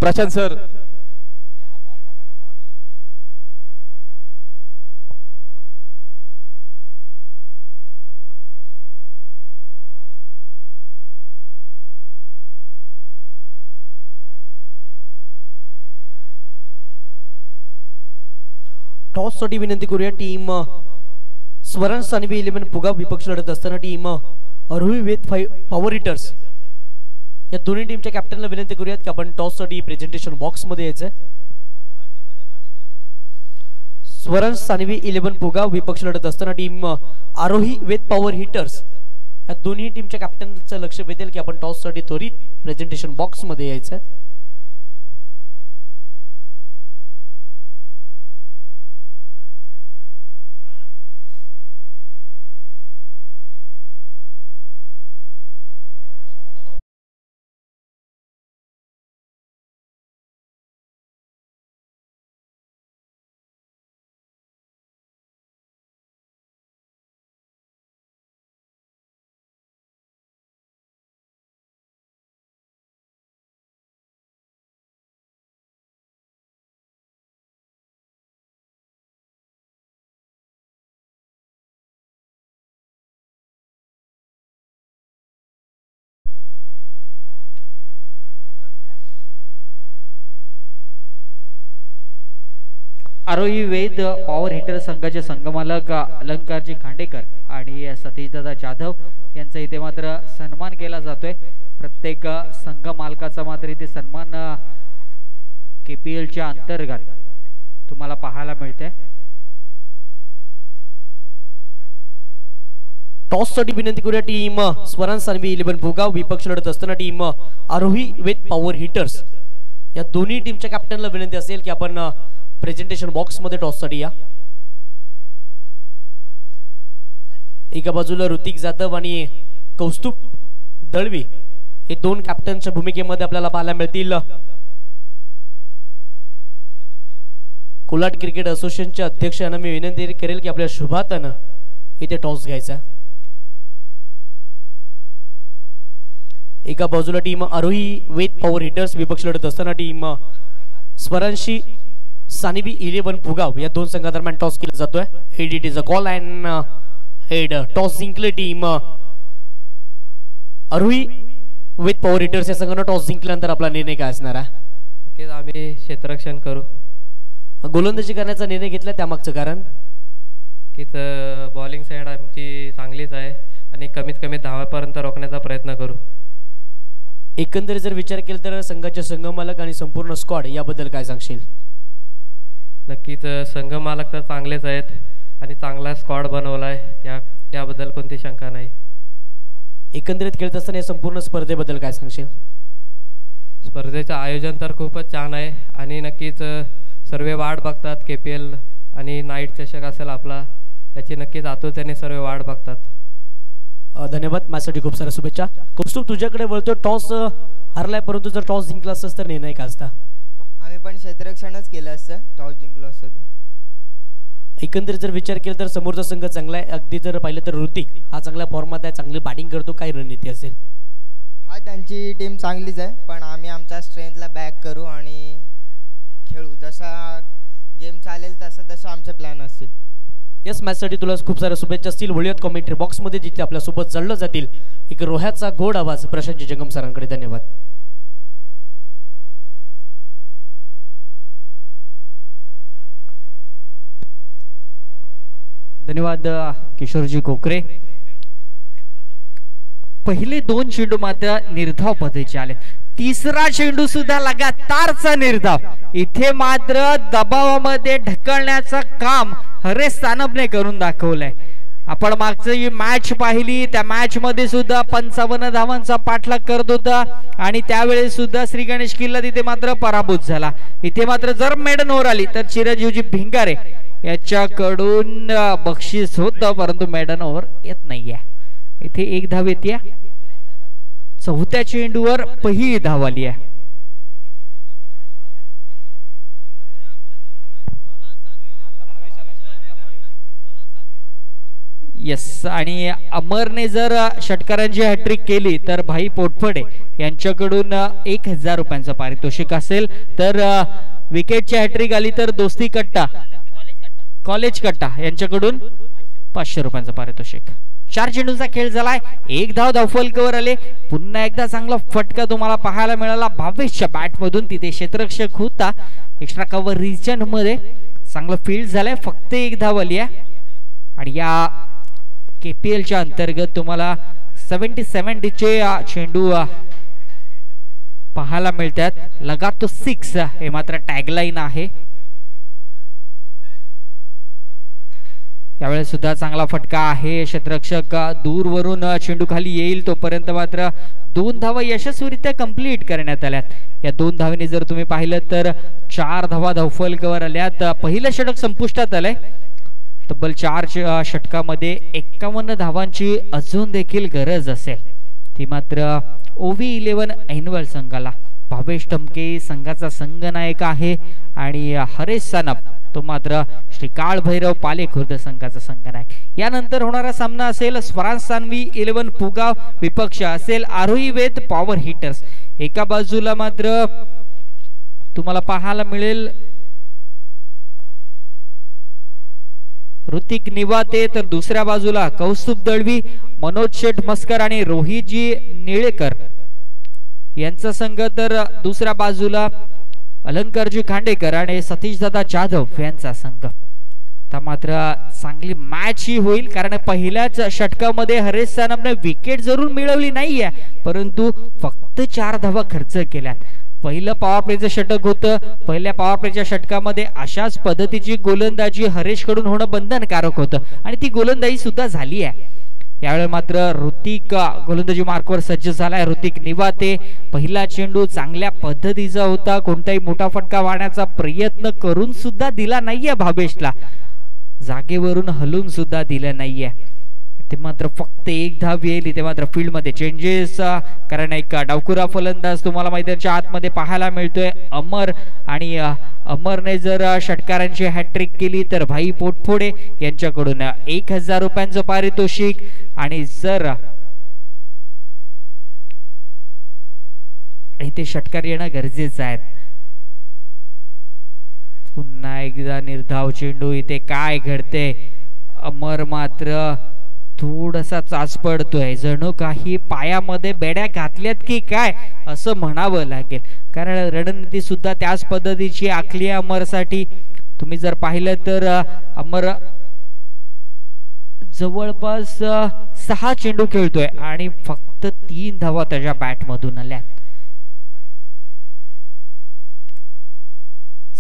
प्रशांत सर टॉस साठी विनंती करूया. टीम स्वरण सानवी 11 पुगा विपक्ष लढत असताना टीम आरोही वेद पॉवर हिटर्स या दोन्ही टीमच्या कॅप्टनला विनंती करूयात की आपण टॉस साठी प्रेझेंटेशन बॉक्स मध्ये यायचं. स्वरण सानवी 11 पुगा विपक्ष लढत असताना टीम आरोही वेद पॉवर हिटर्स या दोन्ही टीमच्या कॅप्टनचं लक्ष वेधेल की आपण टॉस साठी त्वरित प्रेझेंटेशन बॉक्स मध्ये यायचं. आरोही वेद पॉवर हिटर संघाचे संघमालक अलंकारजी खांडेकर आणि सतीशदादा जाधव यांचा इथे मात्र सन्मान केला जातोय। प्रत्येक संघ मालकाचा मात्र इथे सन्मान KPL च्या अंतर्गत तुम्हाला पाहायला मिळते। टॉस साठी विनंती करूया टीम स्वरांश सानवी 11 भोगाव विपक्ष लढत असताना टीम आरोही वेद पॉवर हिटर्स या दोन्ही टीमच्या कॅप्टनला विनंती असेल की आपण प्रेझेंटेशन बॉक्स मध्ये टॉस साठी या। एका बाजूला ऋतिक जाधव आणि कौस्तुभ दळवी हे दोन कॅप्टनच्या भूमिकेमध्ये आपल्याला पाहायला मिळतील। कोलाट क्रिकेट असोसिएशनचे अध्यक्ष यांना मी विनंती करेल की आपल्या शुभातानं इथे टॉस घ्यायचा। एका बाजूला टीम आरोही वेद पॉवर हिटर्स विपक्ष लढत असताना टीम स्वरांशी सानिवी 11 भुगाव या दोन संघादरम्यान टॉस केला जातोय। Head it is a call and head toss जिंकले टीम आरोही वेद पॉवर हिटर्स या संघानं टॉस जिंकल्यानंतर आपला निर्णय काय असणार आहे? नक्कीच आम्ही क्षेत्ररक्षण करू। गोलंदाजी करण्याचा निर्णय घेतला त्यामागचं कारण की बॉलिंग साइड आमची चांगलीच आहे आणि कमीत कमी धावापर्यंत रोखण्याचा प्रयत्न करू। एकंदरीत जर विचार केला तर संघाचे संघमालक आणि संपूर्ण स्क्वॉड याबद्दल काय सांगशील? नक्कीच संघ मालक तर चांगलेच आहेत आणि चांगला स्क्वॉड बनवलाय याबद्दल कोणती शंका नाही। एकंदरीत खेळत असताना या संपूर्ण स्पर्धेबद्दल काय सांगशील? स्पर्धेचं आयोजन तर खूपच छान आहे आणि नक्कीच सर्व वाट बघतात। KPL आणि नाईट चषक असेल आपला याची नक्कीच आतुरतेने सर्व वाट बघतात। धन्यवाद, माझ्यासाठी खूप साऱ्या शुभेच्छा। कौस्तुभ तुझ्याकडे बोलतो, टॉस हरलाय परंतु जर टॉस जिंकला असतास तर निर्णय काय असता? आम्ही पण क्षेत्ररक्षणच केलं असतं टॉस जिंकलो असतो तर। एकंदरीत जर विचार केला तर समोरचा संघ चांगला आहे, अगदी जर पाहिलं तर ऋतिक हा चांगल्या फॉर्मात आहे, चांगली बॅटिंग करतो, काय रणनीती असेल? हा त्यांची टीम चांगलीच आहे पण आम्ही आमच्या स्ट्रेंथला बॅक करू आणि खेळू जसा गेम चालेल तसं आमचे प्लॅन असतील। यस, मॅचसाठी तुला खूप साऱ्या शुभेच्छा असतील। वळूयात कमेंट्री बॉक्स मध्ये जिथे आपल्या सोबत जळलं जातील एक रोह्याचा गोड आवाज प्रशांत जंगम सरांकडे। धन्यवाद। धन्यवाद किशोरजी कोकरे। पहिले दोन चेंडू मात्र निर्धाव पद्धतीचे आले, तिसरा चेंडू सुद्धा लगातारचा निर्धाव। इथे मात्र दबावामध्ये ढकलण्याचं काम हरेश सानपने करून दाखवलंय। आपण मागची मॅच पाहिली, त्या मॅच मध्ये सुद्धा 55 धावांचा पाठलाग करत होता आणि त्यावेळेस सुद्धा श्री गणेश किल्ला तिथे मात्र पराभूत झाला। इथे मात्र जर मेडन ओव्हर आली तर चिरंजीवजी भिंगारे याच्याकडून बक्षीस होतं परंतु मेडन ओव्हर येत नाहीये। इथे एक धाव येते, चौथ्या चेंडूवर पहिली धाव आली आहे। यस, आणि अमरने जर षटकारांची हॅट्रिक केली तर भाई पोटफडे यांच्याकडून 1000 रुपयांचं पारितोषिक असेल, तर विकेटची हॅट्रिक आली तर दोस्ती कट्टा कॉलेज कट्टा यांच्याकडून 500 रुपयांचं पारितोषिक। 4 चेंडूंचा खेळ झालाय, एक धाव धावफलकावर आले। पुन्हा एकदा चांगला फटका तुम्हाला पाहायला मिळाला भावेशच्या बॅट मधून, तिथे क्षेत्ररक्षक होता, एक्स्ट्रा कव्हर रिजन मध्ये चांगलं फील्ड झालंय, फक्त एक धाव आली आहे। आणि या KPL च्या अंतर्गत तुम्हाला 77 चे चेंडू पाहायला मिळतात। लगातो 6 हे मात्र टॅगलाईन आहे। यावेळेस सुद्धा चांगला फटका आहे, क्षेत्ररक्षक दूरवरून चेंडू खाली येईल तोपर्यंत मात्र 2 धावा यशस्वीरित्या कंप्लीट करण्यात आल्यात। या 2 धावांनी जर तुम्ही पाहिलं तर 4 धावा धावफलकावर आल्यात। पहिलं षटक संपुष्टात आलंय, तब्बल 4 षटकामध्ये 51 धावांची अजून देखील गरज असेल, ती मात्र OV11 एन्युअल संघाला। भावेश टमके संघाचा संघनायक आहे आणि हरेश सानप तो मात्र श्री काळ भैरव पाले खुर्द संघाचा संघनायक। यानंतर होणारा सामना असेल स्वरांश सानवी 11 पुगाव विपक्ष असेल आरोही वेद पॉवर हिटर्स। एका बाजूला मात्र तुम्हाला पाहायला मिळेल ऋतिक निवाते, तर दुसऱ्या बाजूला कौस्तुभ दळवी, मनोज शेठ मस्कर आणि रोहितजी निळेकर यांचा संघ, तर दुसऱ्या बाजूला अलंकारजी खांडेकर आणि सतीशदादा जाधव यांचा संघ. आता मात्र चांगली मॅच ही होईल, कारण पहिल्याच षटकामध्ये हरेश सानपने विकेट जरूर मिळवली नाहीये, परंतु फक्त 4 धावा खर्च केल्यात. पहिलं पॉवर प्लेचं षटक होतं. पहिल्या पॉवर प्लेच्या षटकामध्ये अशाच पद्धतीची गोलंदाजी हरेश कडून होणं बंधनकारक होतं आणि ती गोलंदाजी सुद्धा झाली आहे. यावेळी मात्र ऋतिक गोलंदाजी मार्कवर सज्ज झालाय. ऋतिक निवाते पहिला चेंडू चांगल्या पद्धतीचा होता, कोणताही मोठा फटका वाढण्याचा प्रयत्न करून सुद्धा दिला नाहीये भावेशला, जागेवरून हलून सुद्धा दिलं नाहीये. ते मात्र फक्त 1 धाव येईल. इथे मात्र फील्ड मध्ये चेंजेस, कारण एक डावखुरा फलंदाज तुम्हाला मैदानाच्या आतमध्ये पाहायला मिळतोय अमर, आणि अमरने जर षटकारांची हॅट्रिक केली तर भाई पोटफोडे यांच्याकडून 1000 रुपयांचं पारितोषिक, आणि जर इथे षटकार येणं गरजेचं आहे. पुन्हा एकदा निर्धाव चेंडू. इथे काय घडते, अमर मात्र थोडासा चाच पडतोय, जणू काही पायामध्ये बेड्या घातल्यात की काय असं म्हणावं लागेल, कारण रणनीती सुद्धा त्याच पद्धतीची आखली आहे अमरसाठी. तुम्ही जर पाहिलं तर अमर जवळपास 6 चेंडू खेळतोय आणि फक्त 3 धावा त्याच्या बॅट मधून आल्या.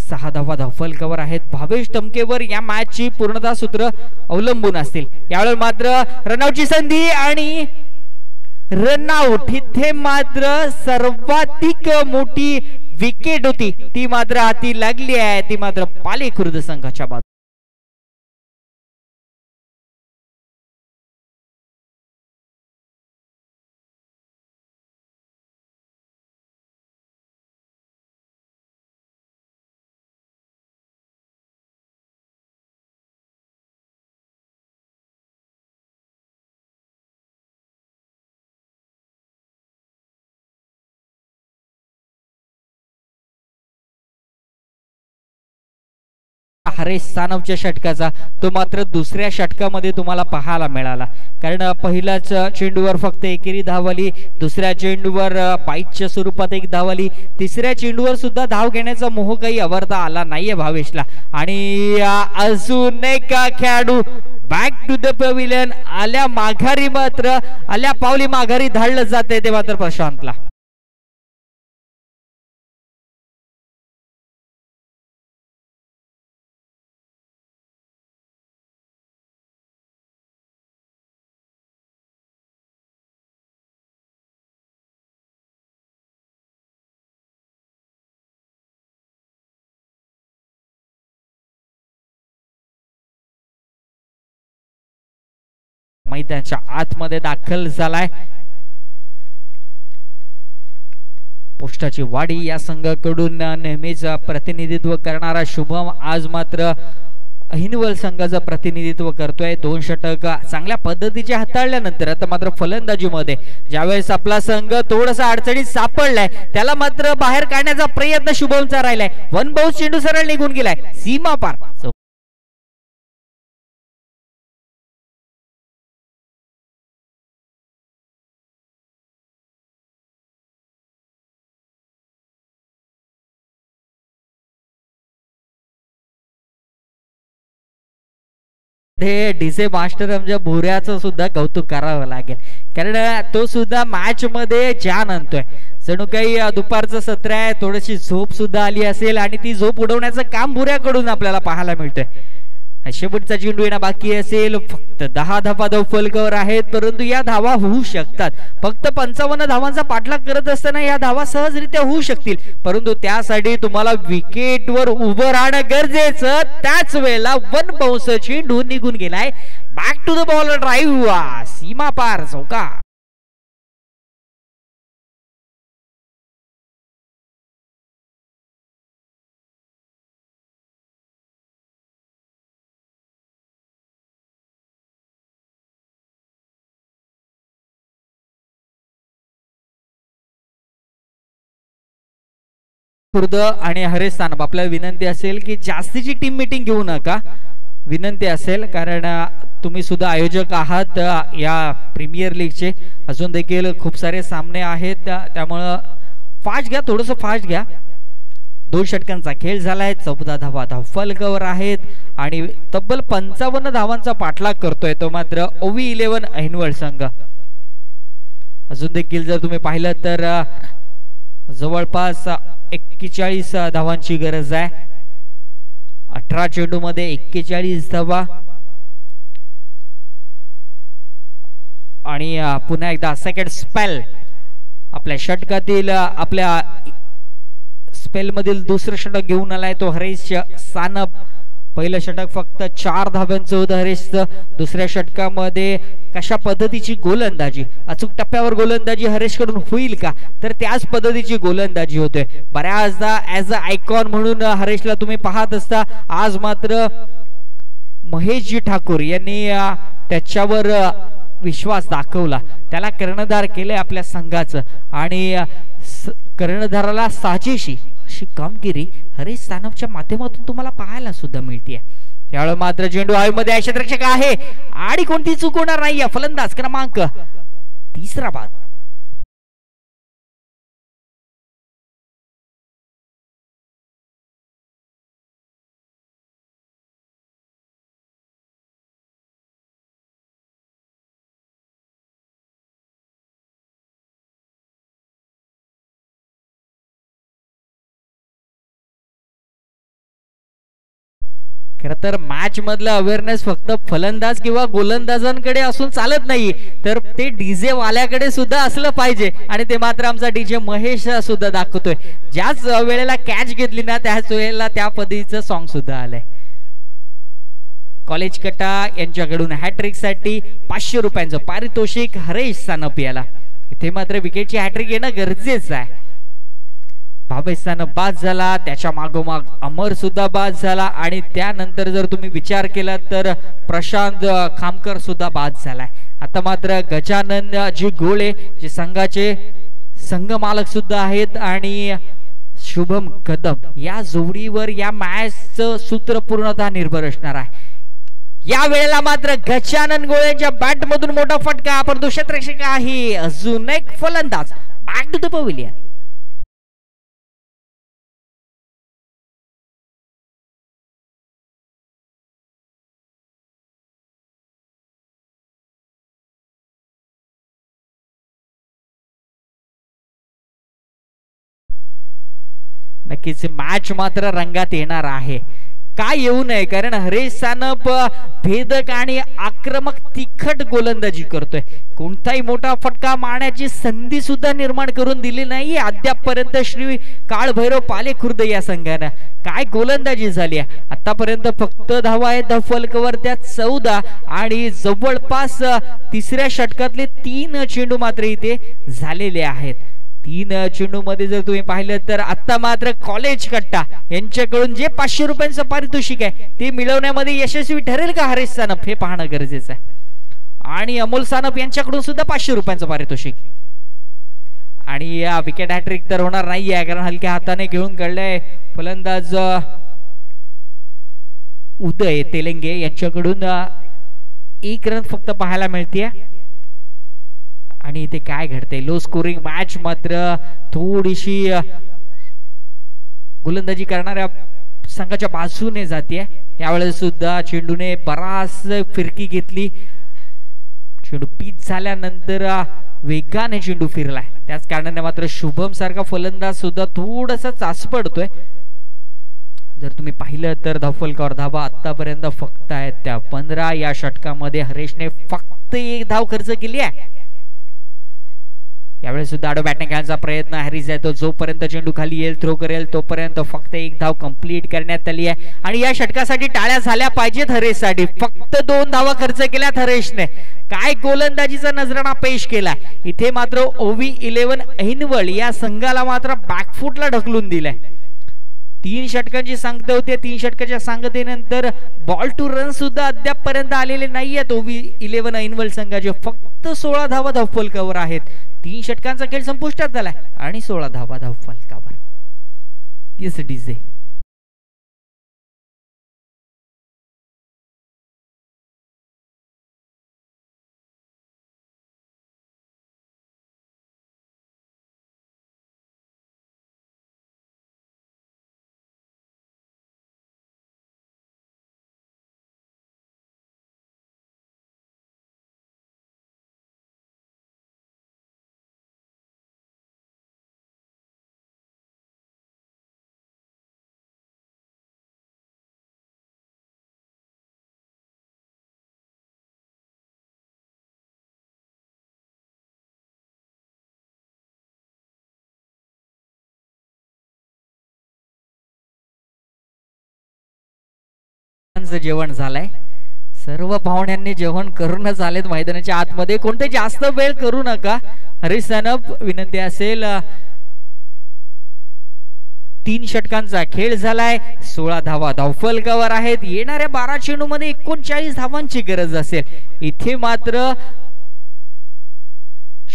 6 धावा धावफलकावर आहेत. भावेश टमकेवर या मॅचची पूर्णता सूत्र अवलंबून असतील. यावेळी मात्र रनआउटची संधी आणि रनआउट. इथे मात्र सर्वाधिक मोठी विकेट होती ती मात्र हाती लागली आहे, ती मात्र पाली खुर्द संघाच्या बाजूने. हरेश सानपच्या षटकाचा तो मात्र दुसऱ्या षटकामध्ये तुम्हाला पाहायला मिळाला, कारण पहिल्याच चेंडूवर फक्त एकेरी धाव आली, दुसऱ्या चेंडूवर बाईटच्या स्वरूपात 1 धाव आली, तिसऱ्या चेंडूवर सुद्धा धाव घेण्याचा मोह काही अवरता आला नाहीये भावेशला. आणि अजून एक खेळाडू बॅक टू द पॅव्हिलियन आल्या माघारी, मात्र आल्या पावली माघारी धाडलं जाते ते मात्र प्रशांतला. मैदानाच्या आतमध्ये दाखल झालाय. पोस्टाची वाडी या संघाकडून नेहमीच प्रतिनिधित्व करणारा शुभम आज मात्र हिनवल संघाचं प्रतिनिधित्व करतोय. 2 षटक चांगल्या पद्धतीचे हाताळल्यानंतर आता मात्र फलंदाजीमध्ये ज्यावेळेस आपला संघ थोडासा अडचणीत सापडलाय, त्याला मात्र बाहेर काढण्याचा प्रयत्न शुभमचा राहिलाय. 1 बाउन्स चेंडू सरळ निघून गेलाय सीमा पार. डीजे मास्टर आमच्या भोऱ्याचं सुद्धा कौतुक करावं लागेल, कारण तो सुद्धा मॅच मध्ये जान आणतोय. जणू काही दुपारचं सत्र आहे, थोडीशी झोप सुद्धा आली असेल आणि ती झोप उडवण्याचं काम भोऱ्याकडून आपल्याला पाहायला मिळतंय. शेवटचा चेंडू येणं बाकी असेल. फक्त 10 धावा धावफलकावर आहेत, परंतु या धावा होऊ शकतात. फक्त 55 धावांचा पाठलाग करत असताना या धावा सहजरित्या होऊ शकतील, परंतु त्यासाठी तुम्हाला विकेटवर उभं राहणं गरजेचं. त्याच वेळेला 1 बाउन्स चेंडू निघून गेलाय. Back to the ball drive सीमा पार चौका. खुर्द आणि हरेश सानप आपल्याला विनंती असेल की जास्तीची टीम मीटिंग घेऊ नका, विनंती असेल, कारण तुम्ही सुद्धा आयोजक आहात या प्रीमियर लीगचे. अजून देखील खूप सारे सामने आहेत, त्यामुळे फास्ट घ्या, थोडंसं फास्ट घ्या. 2 षटकांचा खेळ झालाय. 14 धावा धावफलकावर आहेत आणि तब्बल 55 धावांचा पाठलाग करतोय तो मात्र ओवी 11 ऐनवळ संघ. अजून देखील जर तुम्ही पाहिलं तर जवळपास 41 धावांची गरज आहे. 18 चेंडू मध्ये 41 धावा आणि पुन्हा एकदा सेकंड स्पेल आपल्या षटकातील आपल्या स्पेल मधील दुसरं षटक घेऊन आलाय तो हरेश सानप. पहिलं षटक फक्त 4 धाव्यांचं होतं हरेशचं. दुसऱ्या षटकामध्ये कशा पद्धतीची गोलंदाजी, अचूक टप्प्यावर गोलंदाजी हरेश कडून होईल का, तर त्याच पद्धतीची गोलंदाजी होते. बऱ्याचदा ऍज अ आयकॉन म्हणून हरेशला तुम्ही पाहत असता. आज मात्र महेशजी ठाकूर यांनी त्याच्यावर विश्वास दाखवला, त्याला कर्णधार केले आपल्या संघाचं आणि कर्णधाराला साजेशी अशी कामगिरी हरेश सानपच्या माध्यमातून तुम्हाला पाहायला सुद्धा मिळते. यावेळी मात्र चेंडू हवेमध्ये आहे, क्षेत्ररक्षक आहे आणि कोणती चूक होणार नाही. फलंदाज क्रमांक 3 बाद. खर तर मॅच मधला अवेअरनेस फक्त फलंदाज किंवा गोलंदाजांकडे असून चालत नाही, तर ते डीजे वाल्याकडे सुद्धा असलं पाहिजे आणि ते मात्र आमचा डीजे महेश सुद्धा दाखवतोय. ज्याच वेळेला कॅच घेतली ना त्याच वेळेला त्या पद्धतीचं सॉन्ग सुद्धा आलंय. कॉलेज कटा यांच्याकडून हॅट्रिक साठी 500 रुपयांचं पारितोषिक हरेश सानप याला. इथे मात्र विकेटची हॅट्रिक येणं गरजेचं आहे. भावेशानं बाद झाला, त्याच्या मागोमाग अमर सुद्धा बाद झाला आणि त्यानंतर जर तुम्ही विचार केला तर प्रशांत खामकर सुद्धा बाद झालाय. आता मात्र गजानन जी गोळे जे संघाचे संघ मालक सुद्धा आहेत आणि शुभम कदम या जोडीवर या मॅचचं सूत्र पूर्णतः निर्भर असणार आहे. या वेळेला मात्र गजानन गोळेच्या बॅट मधून मोठा फटका, परंतु क्षेत्ररक्षक आहे अजून एक फलंदाज. Back to the pavilion. नक्कीच मॅच मात्र रंगात येणार आहे. काय येऊ नये, कारण हरेश सानप भेदक आणि आक्रमक तिखट गोलंदाजी करतोय. कोणताही मोठा फटका मारण्याची संधी सुद्धा निर्माण करून दिली नाही अद्यापपर्यंत श्री काळभैरव पालेखुर्द या संघानं. काय गोलंदाजी झाली आहे आतापर्यंत. फक्त धावा आहेत धावफलकावर त्या 14 आणि जवळपास तिसऱ्या षटकातले 3 चेंडू मात्र इथे झालेले आहेत. 3 चेंडू मध्ये जर तुम्ही पाहिलं तर आता मात्र कॉलेज कट्टा यांच्याकडून जे 500 रुपयांचं पारितोषिक आहे ते मिळवण्यामध्ये यशस्वी ठरेल का हरेश सानप, हे पाहणं गरजेचं आहे. आणि अमोल सानप यांच्याकडून सुद्धा 500 रुपयांचं पारितोषिक. आणि या विकेट हॅट्रिक तर होणार नाहीये, कारण हलक्या हाताने घेऊन काढलाय फलंदाज उदय तेलंगे यांच्याकडून 1 रन फक्त पाहायला मिळते. आणि इथे काय घडते, लो स्कोरिंग मॅच मात्र थोडीशी गोलंदाजी करणाऱ्या संघाच्या बाजूने जाते. यावेळेस सुद्धा चेंडूने बराच फिरकी घेतली. चेंडू पीच झाल्यानंतर वेगाने चेंडू फिरलाय, त्याच कारणाने मात्र शुभम सारखा फलंदाज सुद्धा थोडासा चाच पडतोय. जर तुम्ही पाहिलं तर धावफलकावर धावा आतापर्यंत फक्त आहेत त्या 15. या षटकामध्ये हरेशने फक्त 1 धाव खर्च केली आहे. यावेळेस सुद्धा आडो बॅटिंग खेळण्याचा प्रयत्न हॅरिस आहे, तो जोपर्यंत चेंडू खाली येईल थ्रो करेल तोपर्यंत फक्त 1 धाव कंप्लीट करण्यात आली आहे. आणि या षटकासाठी टाळ्या झाल्या पाहिजेत हरेशसाठी. फक्त 2 धावा खर्च केल्यात हरेशने. काय गोलंदाजीचा नजराणा पेश केला इथे. मात्र ओवी 11 ऐनवळ या संघाला मात्र बॅकफुटला ढकलून दिलाय. 3 षटकांची सांगता होते. 3 षटकाच्या सांगतेनंतर बॉल टू रन सुद्धा अद्यापपर्यंत आलेले नाहीयेत ओवी 11 ऐनवळ संघाचे. फक्त 16 धावा धावफलकावर आहेत. 3 षटकांचा खेळ संपुष्टात झालाय आणि 16 धावा धावफलकावर. Yes DJ. पाहुण्यांचं जेवण झालंय. सर्व पाहुण्यांनी जेवण करूनच आलेत मैदानाच्या आतमध्ये. कोणते जास्त वेळ करू नका. हरीश सनप विनंती असेल. 3 षटकांचा खेळ झालाय. 16 धावा धावफलकावर आहेत. येणाऱ्या 12 चेंडू मध्ये 39 धावांची गरज असेल. इथे मात्र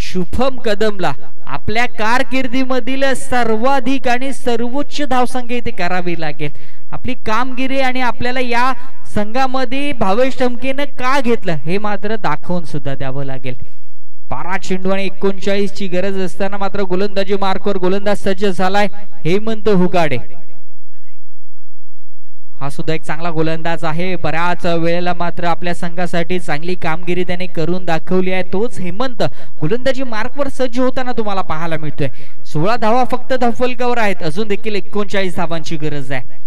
शुभम कदमला आपल्या कारकिर्दीमधील सर्वाधिक आणि सर्वोच्च धावसंख्या इथे करावी लागेल. आपली कामगिरी आणि आपल्याला या संघामध्ये भावेश टमकेनं का घेतलं हे मात्र दाखवून सुद्धा द्यावं लागेल. 12 चेंडू आणि 39 ची गरज असताना मात्र गोलंदाजी मार्कवर गोलंदाज सज्ज झालाय हेमंत हुगाडे. हा सुद्धा एक चांगला गोलंदाज आहे. बऱ्याच वेळेला मात्र आपल्या संघासाठी चांगली कामगिरी त्याने करून दाखवली आहे. तोच हेमंत गोलंदाजी मार्कवर सज्ज होताना तुम्हाला पाहायला मिळतोय. 16 धावा फक्त धावफलकावर आहेत. अजून देखील 39 धावांची गरज आहे.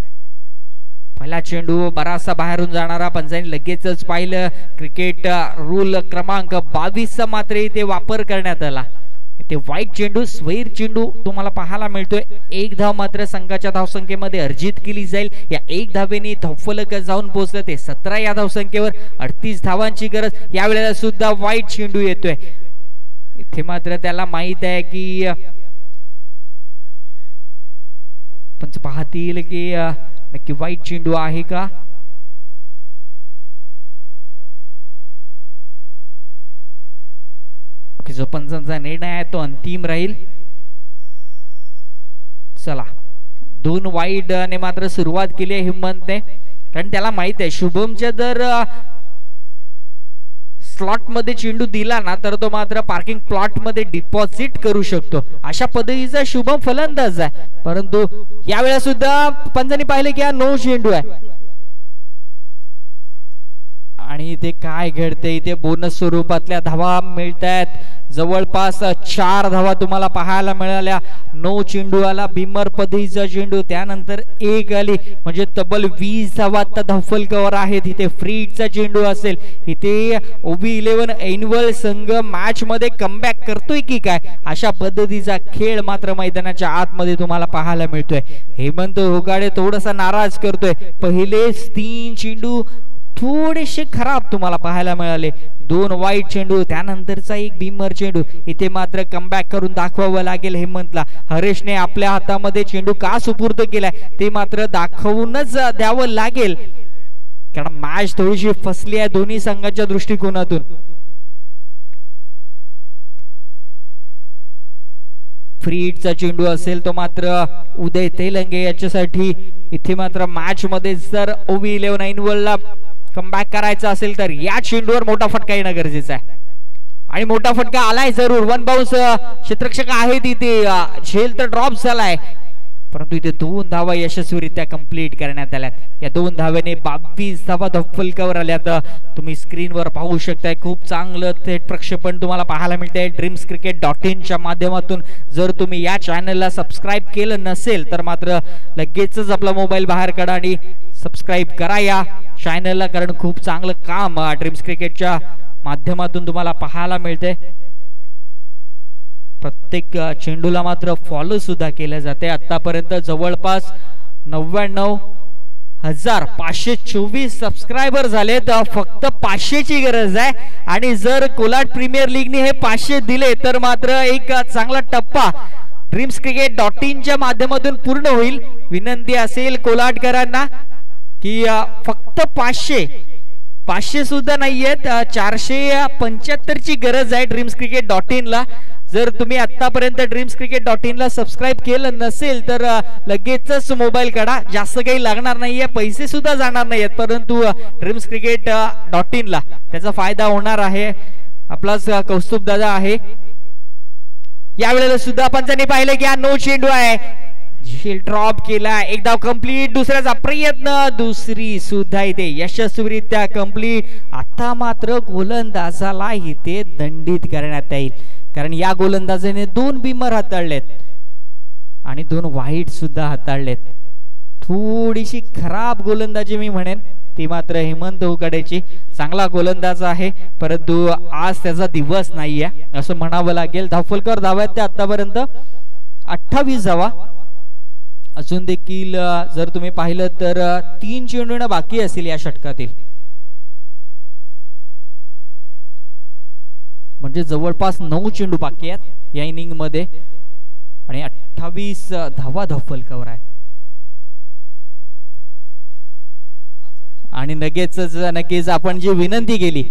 पहिला चेंडू बराचसा बाहेरून जाणारा पंचांनी लगेचच पाहिलं. क्रिकेट रूल क्रमांक 22 चा मात्र इथे वापर करण्यात आला. ते वाईट चेंडू स्वैर चेंडू तुम्हाला पाहायला मिळतोय. 1 धाव मात्र संघाच्या धावसंख्येमध्ये अर्जित केली जाईल. या 1 धावेने धावफलक जाऊन पोहोचलं ते 17 या धावसंख्येवर. 38 धावांची गरज. यावेळेला सुद्धा वाईट चेंडू येतोय. इथे मात्र त्याला माहित आहे की पंच पाहतील की नक्की वाईट चेंडू आहे का. जो पंचांचा निर्णय आहे तो अंतिम राहील. चला 2 वाईड ने मात्र सुरुवात केली आहे हिम्मतने. कारण त्याला माहित आहे शुभमच्या जर स्लॉट मध्ये चेंडू दिला ना तर तो मात्र पार्किंग प्लॉट मध्ये डिपॉझिट करू शकतो. अशा पद्धतीचा शुभम फलंदाज आहे. परंतु यावेळेला सुद्धा पंचांनी पाहिले की हा 9 चेंडू आहे. आणि इथे काय घडते. इथे बोनस स्वरूपातल्या धावा मिळतात. जवळपास 4 धावा तुम्हाला पाहायला मिळाल्या. 9 चेंडू आला भीमर पद्धतीचा चेंडू. त्यानंतर 1 आली म्हणजे तब्बल 20 धावा आता धावफलकावर आहेत. इथे फ्रीडचा चेंडू असेल. इथे OB11 एन्युअल संघ मॅच मध्ये कमबॅक करतोय की काय अशा पद्धतीचा खेळ मात्र मैदानाच्या आतमध्ये तुम्हाला पाहायला मिळतोय. हेमंत हुगाडे थोडासा नाराज करतोय. पहिले 3 चेंडू थोडेसे खराब तुम्हाला पाहायला मिळाले. 2 वाईट चेंडू त्यानंतरचा 1 भीमर चेंडू. इथे मात्र कमबॅक करून दाखवावं लागेल हेमंतला. हरेशने आपल्या हातामध्ये चेंडू का सुपूर्द केलाय ते मात्र दाखवूनच द्यावं लागेल. कारण मॅच थोडीशी फसली आहे दोन्ही संघाच्या दृष्टिकोनातून. फ्रीडचा चेंडू असेल तो मात्र उदय तेलंगे याच्यासाठी. इथे मात्र मॅच मध्ये जर OB11 एन्युअलला कमबॅक करायचा असेल तर या चेंडूवर मोठा फटका येणं गरजेचं आहे. आणि मोठा फटका आलाय जरूर. 1 बाउन्स क्षेत्ररक्षक आहे तिथे. झेल तर ड्रॉप झालाय. परंतु इथे 2 धावा यशस्वीरित्या कंप्लीट करण्यात आल्यात. या 2 धाव्याने 22 धावा धावफलकावर आल्यात. तुम्ही स्क्रीनवर पाहू शकताय. खूप चांगलं थेट प्रक्षेपण तुम्हाला पाहायला मिळतंय dreamscricket.in च्या माध्यमातून. जर तुम्ही या चॅनलला सबस्क्राईब केलं नसेल तर मात्र लगेचच आपला मोबाईल बाहेर काढा आणि सबस्क्राईब करा या चॅनलला. कारण खूप चांगलं काम ड्रीम्स क्रिकेटच्या माध्यमातून तुम्हाला पाहायला मिळते. प्रत्येक चेंडूला मात्र फॉलो सुद्धा केले जाते. आतापर्यंत जवळपास 99,524 सबस्क्रायबर झालेत. फक्त 500 ची गरज आहे. आणि जर कोलाड प्रीमियर लीगने हे 500 दिले तर मात्र एक चांगला टप्पा dreamscricket.in च्या माध्यमातून पूर्ण होईल. विनंती असेल कोलाडकरांना की फक्त 500 सुद्धा नाहीयेत. 475 ची गरज आहे dreamscricket.in ला. जर तुम्ही आतापर्यंत dreamscricket.in ला सबस्क्राईब केलं नसेल तर लगेचच मोबाईल काढा. जास्त काही लागणार नाहीये. पैसे सुद्धा जाणार नाहीयेत. परंतु dreamscricket.in ला त्याचा फायदा होणार आहे. आपलाच कौस्तुभ दादा आहे. यावेळेला सुद्धा पंचांनी पाहिले की हा 9 चेंडू आहे. झेल ड्रॉप केला. 1 धाव कंप्लीट. दुसऱ्याचा प्रयत्न. दुसरी सुद्धा इथे यशस्वीरित्या कंप्लीट. आता मात्र गोलंदाजाला इथे दंडित करण्यात येईल. कारण या गोलंदाजाने 2 भीमर हाताळलेत आणि 2 वाईट सुद्धा हाताळलेत. थोडीशी खराब गोलंदाजी मी म्हणेन ती मात्र हेमंत हुगाडेची. चांगला गोलंदाज आहे परंतु आज त्याचा दिवस नाहीये असं म्हणावं लागेल. धावफलकावर धावा आहेत ते आतापर्यंत 28 धावा. अजून देखील जर तुम्ही पाहिलं तर 3 चेंडू बाकी असतील या षटकातील, म्हणजे जवळपास 9 चेंडू बाकी आहेत या इनिंग मध्ये आणि 28 धावा धावफलकावर आहेत. आणि नक्कीच आपण जी विनंती केली,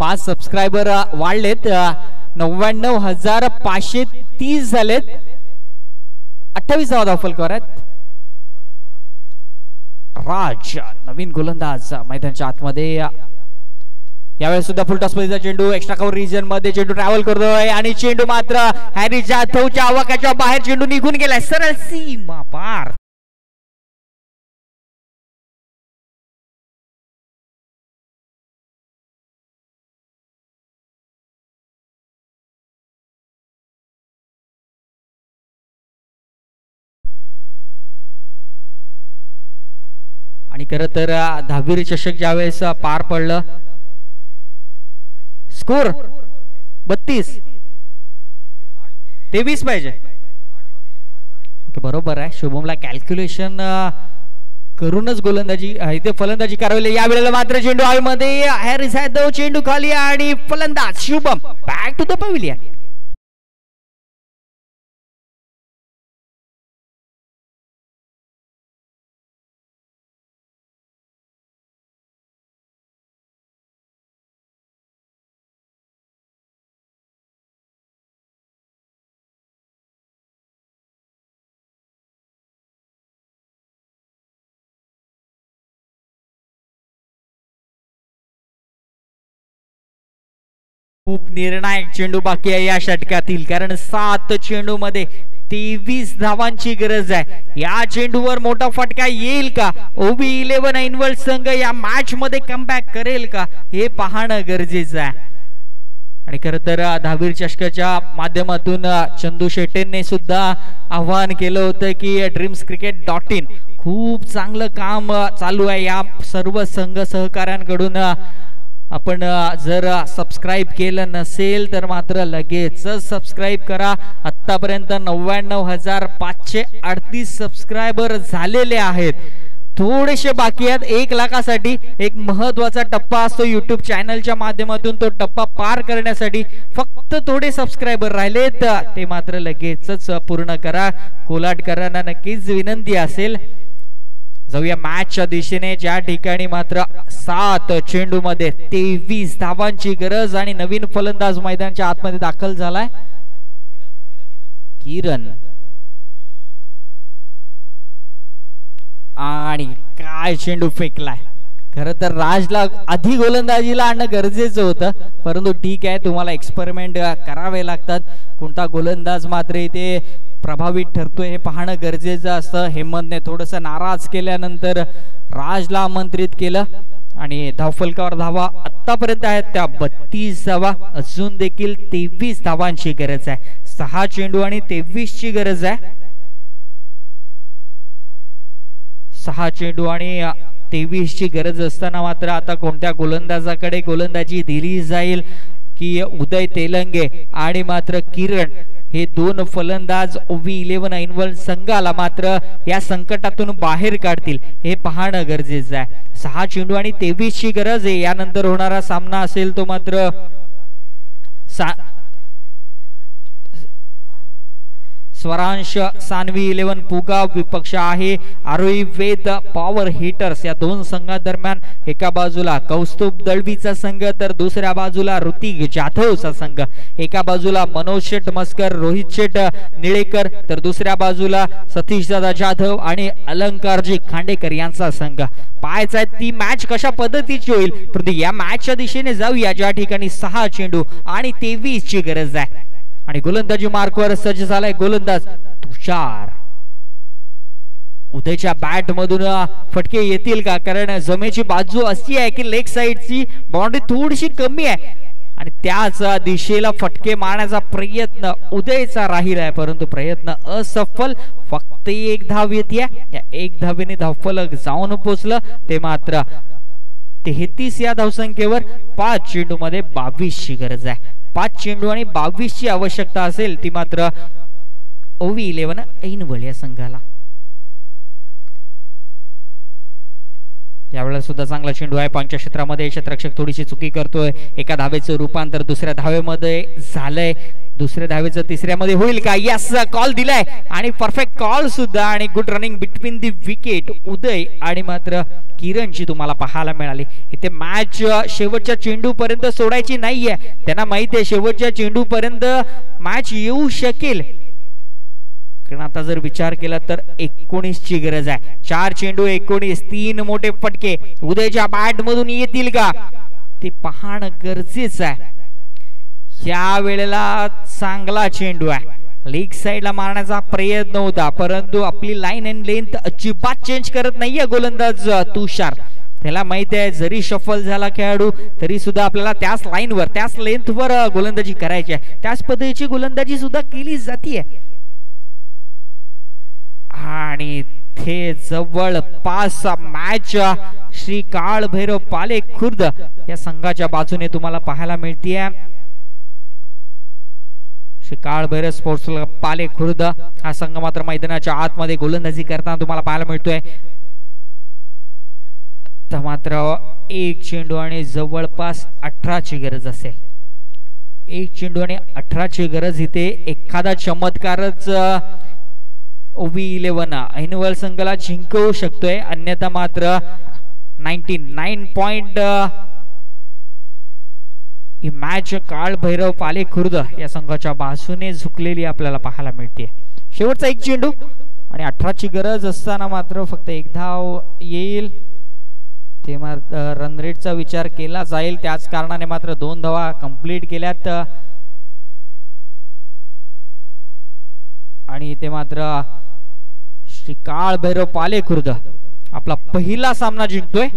5 सबस्क्रायबर वाढलेत, 99,530 झालेत, 28 धावा धावफलकावर आहेत. राज नवीन गोलंदाज मैदानाच्या आतमध्ये, यावेळेस सुद्धा फुल टॉस मध्येचा चेंडू एक्स्ट्रा कव्हर रिजन मध्ये चेंडू ट्रॅव्हल करतोय आणि चेंडू मात्र हॅरी जाधवच्या आवाक्याच्या बाहेर चेंडू निघून गेलाय, सरळ सीमा पार. आणि खरं तर 10वी चषक ज्यावेळेस पार पडलं, स्कोर 32-23 पाहिजे. बरोबर आहे, शुभमला कॅल्क्युलेशन करूनच गोलंदाजी इथे फलंदाजी करावी. या वेळेला मात्र चेंडू हवेमध्ये, हॅरिस जाधव चेंडू खाली आणि फलंदाज Shubham back to the pavilion. खूप निर्णायक चेंडू बाकी आहे या षटकातील, कारण 7 चेंडू मध्ये 23 धावांची गरज आहे. या चेंडूवर मोठा फटका येईल का? ओबी 11 ऐनवल संघ या मॅच मध्ये कमबॅक करेल का, हे पाहणं गरजेचं आहे. आणि खरं तर 10वी चषकाच्या माध्यमातून चंदू शेट्टींनी सुद्धा आवाहन केलं होतं की dreamscricket.in खूप चांगलं काम चालू आहे या सर्व संघ सहकाऱ्यांकडून. आपण जर सबस्क्राइब केलं नसेल तर मात्र लगेच सबस्क्राइब करा. आतापर्यंत 99,538 सबस्क्रायबर झालेले आहेत, थोडेसे बाकी आहेत. 1 लाखासाठी एक महत्वाचा टप्पा असतो युट्यूब चॅनलच्या माध्यमातून, तो टप्पा पार करण्यासाठी फक्त थोडे सबस्क्रायबर राहिलेत, ते मात्र लगेचच पूर्ण करा. कोलाटकरांना नक्कीच विनंती असेल, जाऊया मॅचच्या दिशेने, ज्या ठिकाणी मात्र 7 चेंडू मध्ये 23 धावांची गरज आणि नवीन फलंदाज मैदानाच्या आतमध्ये दाखल झालाय किरण. आणि काय चेंडू फेकलाय. खरं तर राजला आधी गोलंदाजीला आणणं गरजेचं होतं, परंतु ठीक आहे, तुम्हाला एक्सपेरिमेंट करावे लागतात. कोणता गोलंदाज मात्र इथे प्रभावित ठरतोय हे पाहणं गरजेचं असतं. हेमंतने थोडंसं नाराज केल्यानंतर राजला आमंत्रित केलं आणि धावफलकावर धावा आतापर्यंत आहेत त्या 32 धावा. अजून देखील 23 धावांची गरज आहे. 6 चेंडू आणि 23 ची गरज आहे. 6 चेंडू आणि 23 ची गरज असताना मात्र आता कोणत्या गोलंदाजाकडे गोलंदाजी दिली जाईल, की उदय तेलंगे आणि मात्र किरण हे 2 फलंदाज ओवी 11 ऐनवल संघाला मात्र या संकटातून बाहेर काढतील हे पाहणं गरजेचं आहे. 6 चेंडू आणि 23 ची गरज आहे. यानंतर होणारा सामना असेल तो मात्र स्वरांश सानवी 11 पुगाव विपक्ष आहे आरोही वेद पॉवर हिटर्स. या 2 संघादरम्यान एका बाजूला कौस्तुभ दळवीचा संघ तर दुसऱ्या बाजूला ऋतिक जाधवचा संघ. एका बाजूला मनोज शेठ मस्कर, रोहित शेठ निळेकर तर दुसऱ्या बाजूला सतीश दादा जाधव आणि अलंकारजी खांडेकर यांचा संघ. पाहायचा आहे ती मॅच कशा पद्धतीची होईल, परंतु या मॅचच्या दिशेने जाऊया ज्या ठिकाणी 6 चेंडू आणि 23 ची गरज आहे. आणि गोलंदाजी मार्कवर सज्ज झालाय गोलंदाज तुषार. उदयच्या बॅट मधून फटके येतील का, कारण जमेची बाजू अशी आहे की लेग साइडची बाउंड्री थोडीशी कमी आहे आणि त्याच दिशेला फटके मारण्याचा प्रयत्न उदयचा राहिलाय, परंतु प्रयत्न असफल. फक्त 1 धाव येते. या 1 धावेने धावफलक जाऊन पोहोचलं ते मात्र 33 या धावसंख्येवर. 5 चेंडू मध्ये 22 ची गरज आहे. 5 चेंडू आणि 22 ची आवश्यकता असेल ती मात्र ओवी 11 ऐनवल या संघाला. यावेळेला सुद्धा चांगला चेंडू आहे पंच क्षेत्रामध्ये. क्षेत्ररक्षक थोडीशी चुकी करतोय. एका धावेचं रूपांतर दुसऱ्या धावेमध्ये झालंय. दुसऱ्या धावेचं तिसऱ्यामध्ये होईल का? यस, कॉल दिलाय आणि परफेक्ट कॉल सुद्धा आणि good running between the wicket. Uday आणि मात्र किरणची तुम्हाला पाहायला मिळाली. इथे मॅच शेवटच्या चेंडू पर्यंत सोडायची नाहीये. त्यांना माहिती आहे शेवटच्या चेंडू पर्यंत मॅच येऊ शकेल. कारण आता जर विचार केला तर 19 ची गरज आहे. 4 चेंडू 19, 3 मोठे फटके उदयच्या बॅट मधून येतील का ते पाहणं गरजेचं आहे. या वेळेला चांगला चेंडू आहे. लेग साइडला मारण्याचा प्रयत्न होता परंतु आपली लाईन अँड लेंथ अजिबात चेंज करत नाहीये गोलंदाज तुषार. त्याला माहिती आहे जरी शफल झाला खेळाडू तरी सुद्धा आपल्याला त्याच लाईनवर त्याच लेंथवर गोलंदाजी करायची आहे. त्याच पद्धतीची गोलंदाजी सुद्धा केली जाते आणि ते जवळपास मॅच श्री काळ भैरव पाले खुर्द या संघाच्या बाजूने तुम्हाला पाहायला मिळतीये. श्री काळ भैरव स्पोर्ट्स पाले खुर्द हा संघ मात्र मैदानाच्या आतमध्ये गोलंदाजी करताना तुम्हाला पाहायला मिळतोय. तर मात्र 1 चेंडू आणि जवळपास 18 ची गरज असेल. 1 चेंडू आणि 18 ची गरज. इथे एखादा चमत्कारच OV11 ऐनवल संघाला जिंकवू शकतोय. अन्यथा मात्र 99 पॉइंट ही मॅच काळ भैरव पाले खुर्द या संघाच्या बाजूने झुकलेली आपल्याला पाहायला मिळते. शेवटचा 1 चेंडू आणि 18 ची गरज असताना मात्र फक्त 1 धाव येईल. ते रन रेटचा विचार केला जाईल त्याच कारणाने मात्र 2 धावा कंप्लीट केल्यात आणि इथे मात्र श्री काळ भैरव पाले खुर्द आपला पहिला सामना जिंकतोय.